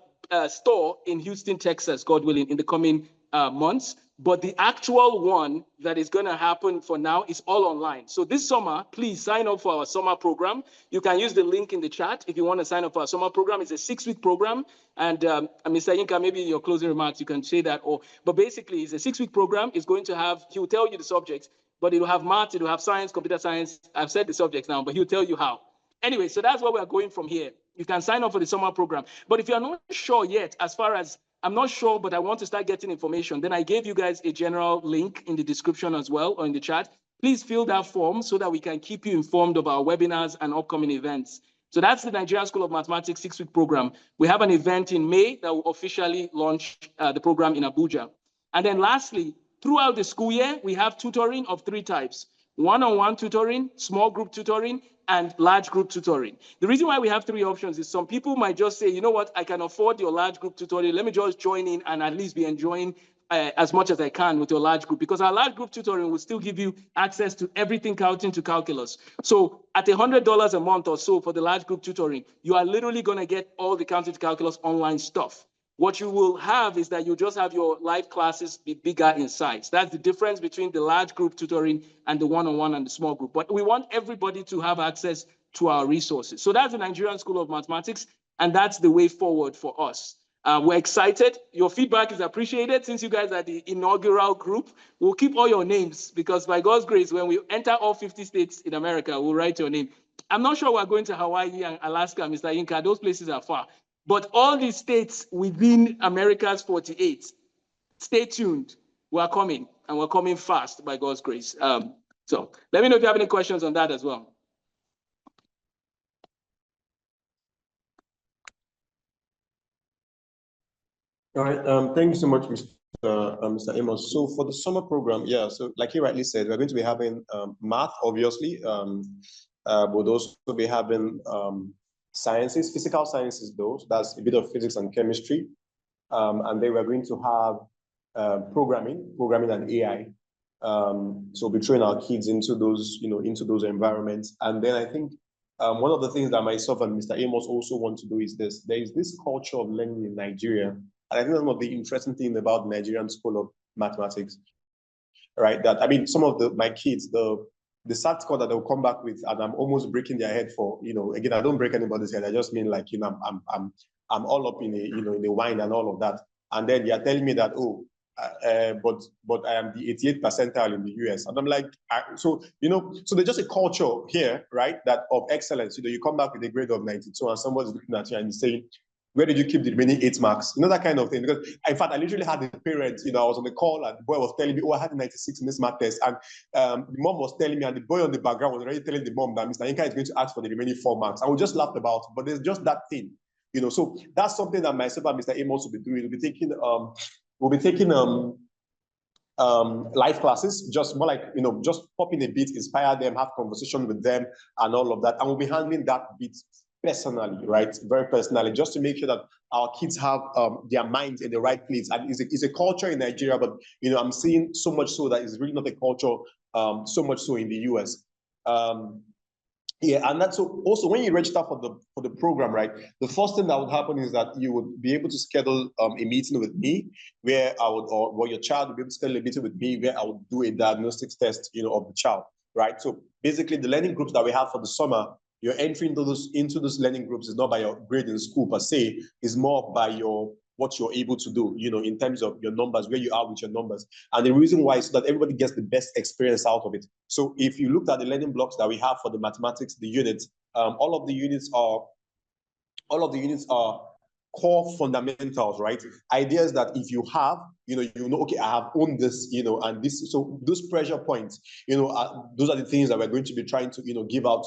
store in Houston, Texas, God willing, in the coming months. But the actual one that is going to happen for now is all online. So this summer, please sign up for our summer program. You can use the link in the chat if you want to sign up for our summer program. It's a 6-week program. And Mr. Yinka, maybe in your closing remarks, you can say that. But basically, it's a 6-week program. It's going to have, he will tell you the subjects, but it will have math, it will have science, computer science. I've said the subjects now, but he'll tell you how. Anyway, so that's where we're going from here. You can sign up for the summer program. But if you're not sure yet, as far as I'm not sure, but I want to start getting information, then I gave you guys a general link in the description as well, or in the chat. Please fill that form so that we can keep you informed of our webinars and upcoming events. So that's the Nigerian School of Mathematics 6-week program. We have an event in May that will officially launch the program in Abuja. And then lastly, throughout the school year, we have tutoring of 3 types: one-on-one tutoring, small group tutoring, and large group tutoring. The reason why we have 3 options is some people might just say, you know what, I can afford your large group tutoring. Let me just join in and at least be enjoying as much as I can with your large group, because our large group tutoring will still give you access to everything counting to calculus. So at $100 a month or so for the large group tutoring, you are literally going to get all the counting to calculus online stuff. What you will have is that you just have your live classes be bigger in size. That's the difference between the large group tutoring and the one-on-one and the small group. But we want everybody to have access to our resources. So that's the Nigerian School of Mathematics, and that's the way forward for us. We're excited. Your feedback is appreciated. Since you guys are the inaugural group, we'll keep all your names, because by God's grace, when we enter all 50 states in America, we'll write your name. I'm not sure we're going to Hawaii and Alaska, Mr. Yinka. Those places are far. But all the states within America's 48, stay tuned. We're coming, and we're coming fast by God's grace. So let me know if you have any questions on that as well. All right. Thank you so much, Mr. Amos. So for the summer program, yeah. So like you rightly said, we're going to be having math, obviously, but also be having sciences, physical sciences, though. So that's a bit of physics and chemistry. And then we're going to have programming and AI. So we'll be training our kids into those, into those environments. And then I think one of the things that myself and Mr. Amos also want to do is this. There is this culture of learning in Nigeria. And I think that's one of the interesting things about the Nigerian School of Mathematics, right? That, I mean, some of my kids, the sad score that they'll come back with, and I'm almost breaking their head for, again, I don't break anybody's head. I just mean, like, I'm all up in in the wine and all of that. And then you're telling me that, but I am the 88th percentile in the US. And I'm like, so there's just a culture here, right? That of excellence. You come back with a grade of 92 and somebody's looking at you and saying, where did you keep the remaining 8 marks? That kind of thing. Because in fact, I literally had the parents, I was on the call and the boy was telling me, I had a 96 in this math test. And the mom was telling me, and the boy on the background was already telling the mom that Mr. Yinka is going to ask for the remaining 4 marks. And we just laughed about it, but there's just that thing, So that's something that myself and Mr. Amos will be doing. We'll be taking live classes, just more like, just pop in a bit, inspire them, have conversation with them and all of that. And we'll be handling that bit personally, right? Very personally, just to make sure that our kids have their minds in the right place. And it's a culture in Nigeria, but, I'm seeing so much so that it's really not a culture so much so in the US. Yeah, and that's also when you register for the program, right? The first thing that would happen is that you would be able to schedule a meeting with me, where I would, or your child would be able to schedule a meeting with me, where I would do a diagnostics test, of the child, right? So basically, the learning groups that we have for the summer, your entry into those learning groups is not by your grade in school per se, is more by what you're able to do, in terms of your numbers, where you are with your numbers. And the reason why is so that everybody gets the best experience out of it. So if you looked at the learning blocks that we have for the mathematics, the units, all of the units are core fundamentals, right? Ideas that if you have, okay, I have owned this, and this, so those pressure points, those are the things that we're going to be trying to, give out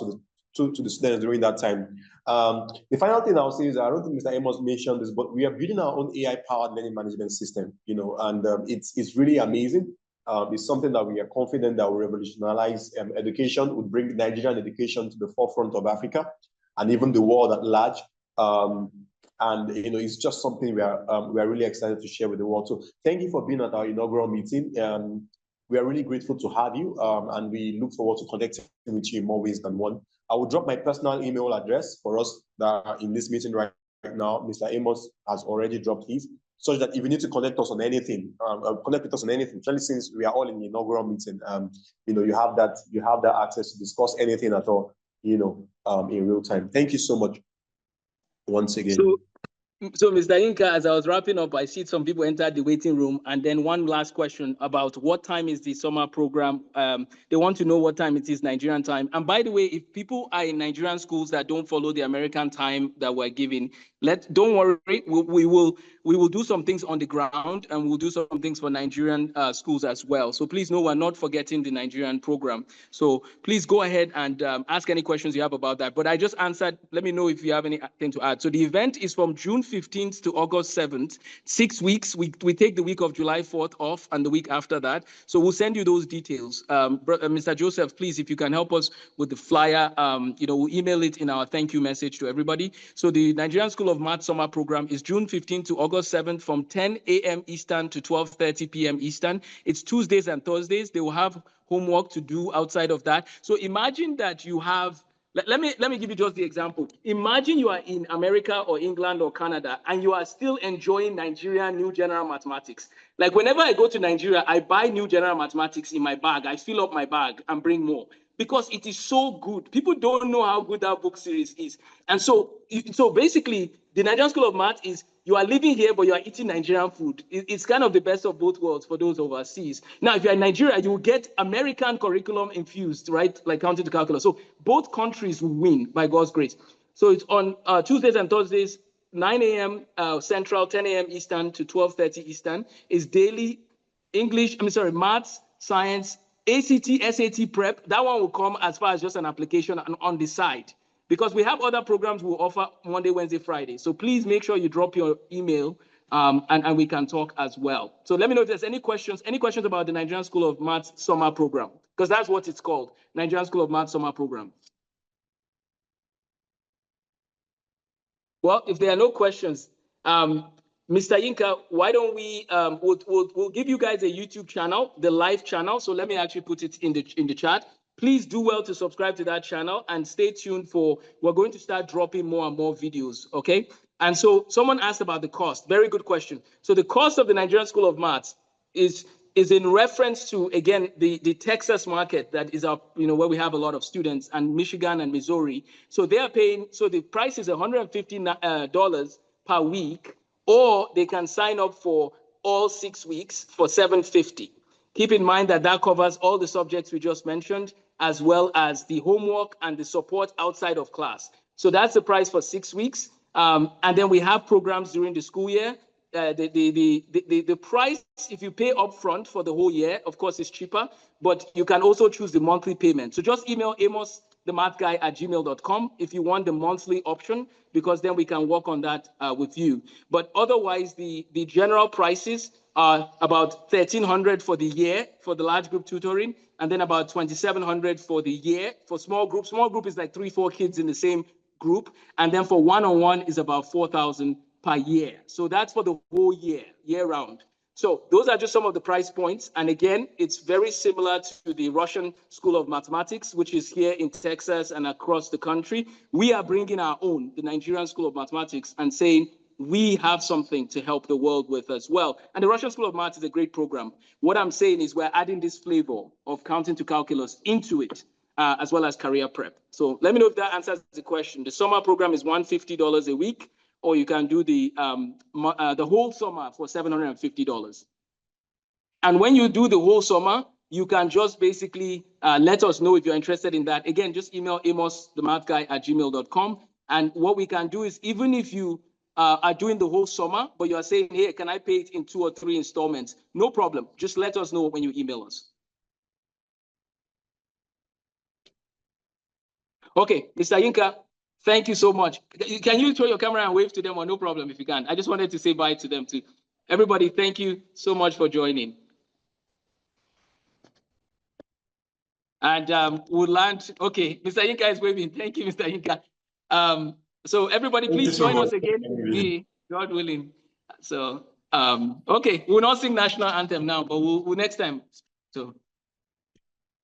to the students during that time. The final thing I'll say is, I don't think Mr. Amos mentioned this, but we are building our own AI-powered learning management system, you know, and it's really amazing. It's something that we are confident that will revolutionize education, would bring Nigerian education to the forefront of Africa and even the world at large. And you know, it's just something we are really excited to share with the world. So thank you for being at our inaugural meeting. We are really grateful to have you, and we look forward to connecting with you in more ways than one. I will drop my personal email address for us that are in this meeting right now. Mr. Amos has already dropped his, such that if you need to connect us on anything, connect with us on anything, especially since we are all in the inaugural meeting, you know, you have that access to discuss anything at all, you know, in real time. Thank you so much once again. So, Mr. Inka, as I was wrapping up, I see some people entered the waiting room. And then one last question about what time is the summer program? They want to know what time it is, Nigerian time. And by the way, if people are in Nigerian schools that don't follow the American time that we're giving, don't worry, we will do some things on the ground, and we'll do some things for Nigerian schools as well. So please know we're not forgetting the Nigerian program. So please go ahead and ask any questions you have about that. But I just answered. Let me know if you have anything to add. So the event is from June 15th to August 7th, 6 weeks. We take the week of July 4th off and the week after that. So we'll send you those details. Mr. Joseph, please, if you can help us with the flyer, you know, we'll email it in our thank you message to everybody. So the Nigerian School of Math Summer Program is June 15th to August 7th from 10 a.m. Eastern to 12:30 p.m. Eastern. It's Tuesdays and Thursdays. They will have homework to do outside of that. So imagine that you have, let me give you just the example. Imagine you are in America or England or Canada and you are still enjoying Nigerian New General Mathematics. Like whenever I go to Nigeria, I buy New General Mathematics in my bag. I fill up my bag and bring more because it is so good. People don't know how good that book series is. And so basically, the Nigerian School of Math is you are living here, but you are eating Nigerian food. It's kind of the best of both worlds for those overseas. Now, if you're in Nigeria, you will get American curriculum infused, right? Like counting to calculus. So both countries will win by God's grace. So it's on Tuesdays and Thursdays, 9 a.m. Central, 10 a.m. Eastern to 12:30 Eastern. Is daily maths, science, ACT, SAT prep. That one will come as far as just an application on the side, because we have other programs we'll offer Monday, Wednesday, Friday. So please make sure you drop your email and we can talk as well. So let me know if there's any questions about the Nigerian School of Maths Summer Program, because that's what it's called, Nigerian School of Maths Summer Program. Well, if there are no questions, Mr. Yinka, why don't we, we'll give you guys a YouTube channel, the live channel. So let me actually put it in the chat. Please do well to subscribe to that channel and stay tuned we're going to start dropping more and more videos, okay? And so someone asked about the cost. Very good question. So the cost of the Nigerian School of Maths is in reference to, again, the Texas market that is where we have a lot of students, and Michigan and Missouri. So they are paying, so the price is $150 per week, or they can sign up for all 6 weeks for $750. Keep in mind that covers all the subjects we just mentioned, as well as the homework and the support outside of class. So that's the price for 6 weeks. And then we have programs during the school year. The price, if you pay upfront for the whole year, of course, is cheaper, but you can also choose the monthly payment. So just email amosthemathguy@gmail.com if you want the monthly option, because then we can work on that with you. But otherwise, the general prices are about $1,300 for the year for the large group tutoring, and then about $2,700 for the year for small group. Small group is like 3-4 kids in the same group, and then for one-on-one is about $4,000 per year. So that's for the whole year round. So those are just some of the price points. And again, it's very similar to the Russian School of Mathematics, which is here in Texas and across the country. We are bringing our own, the Nigerian School of Mathematics, and saying we have something to help the world with as well. And the Russian School of Maths is a great program. What I'm saying is we're adding this flavor of counting to calculus into it, as well as career prep. So let me know if that answers the question. The summer program is $150 a week, or you can do the whole summer for $750. And when you do the whole summer, you can just basically let us know if you're interested in that. Again, just email amosthemathguy@gmail.com. And what we can do is, even if you are doing the whole summer, but you are saying, hey, can I pay it in 2 or 3 installments? No problem. Just let us know when you email us. Okay, Mr. Yinka, thank you so much. Can you throw your camera and wave to them, or no problem if you can? I just wanted to say bye to them too. Everybody, thank you so much for joining. And we'll land. Okay, Mr. Yinka is waving. Thank you, Mr. Yinka. So everybody, please join us again, God willing. So okay, we'll not sing national anthem now, but we'll next time. So.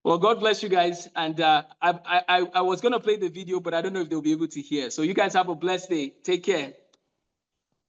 Well, God bless you guys. And I was going to play the video, but I don't know if they'll be able to hear. So you guys have a blessed day. Take care.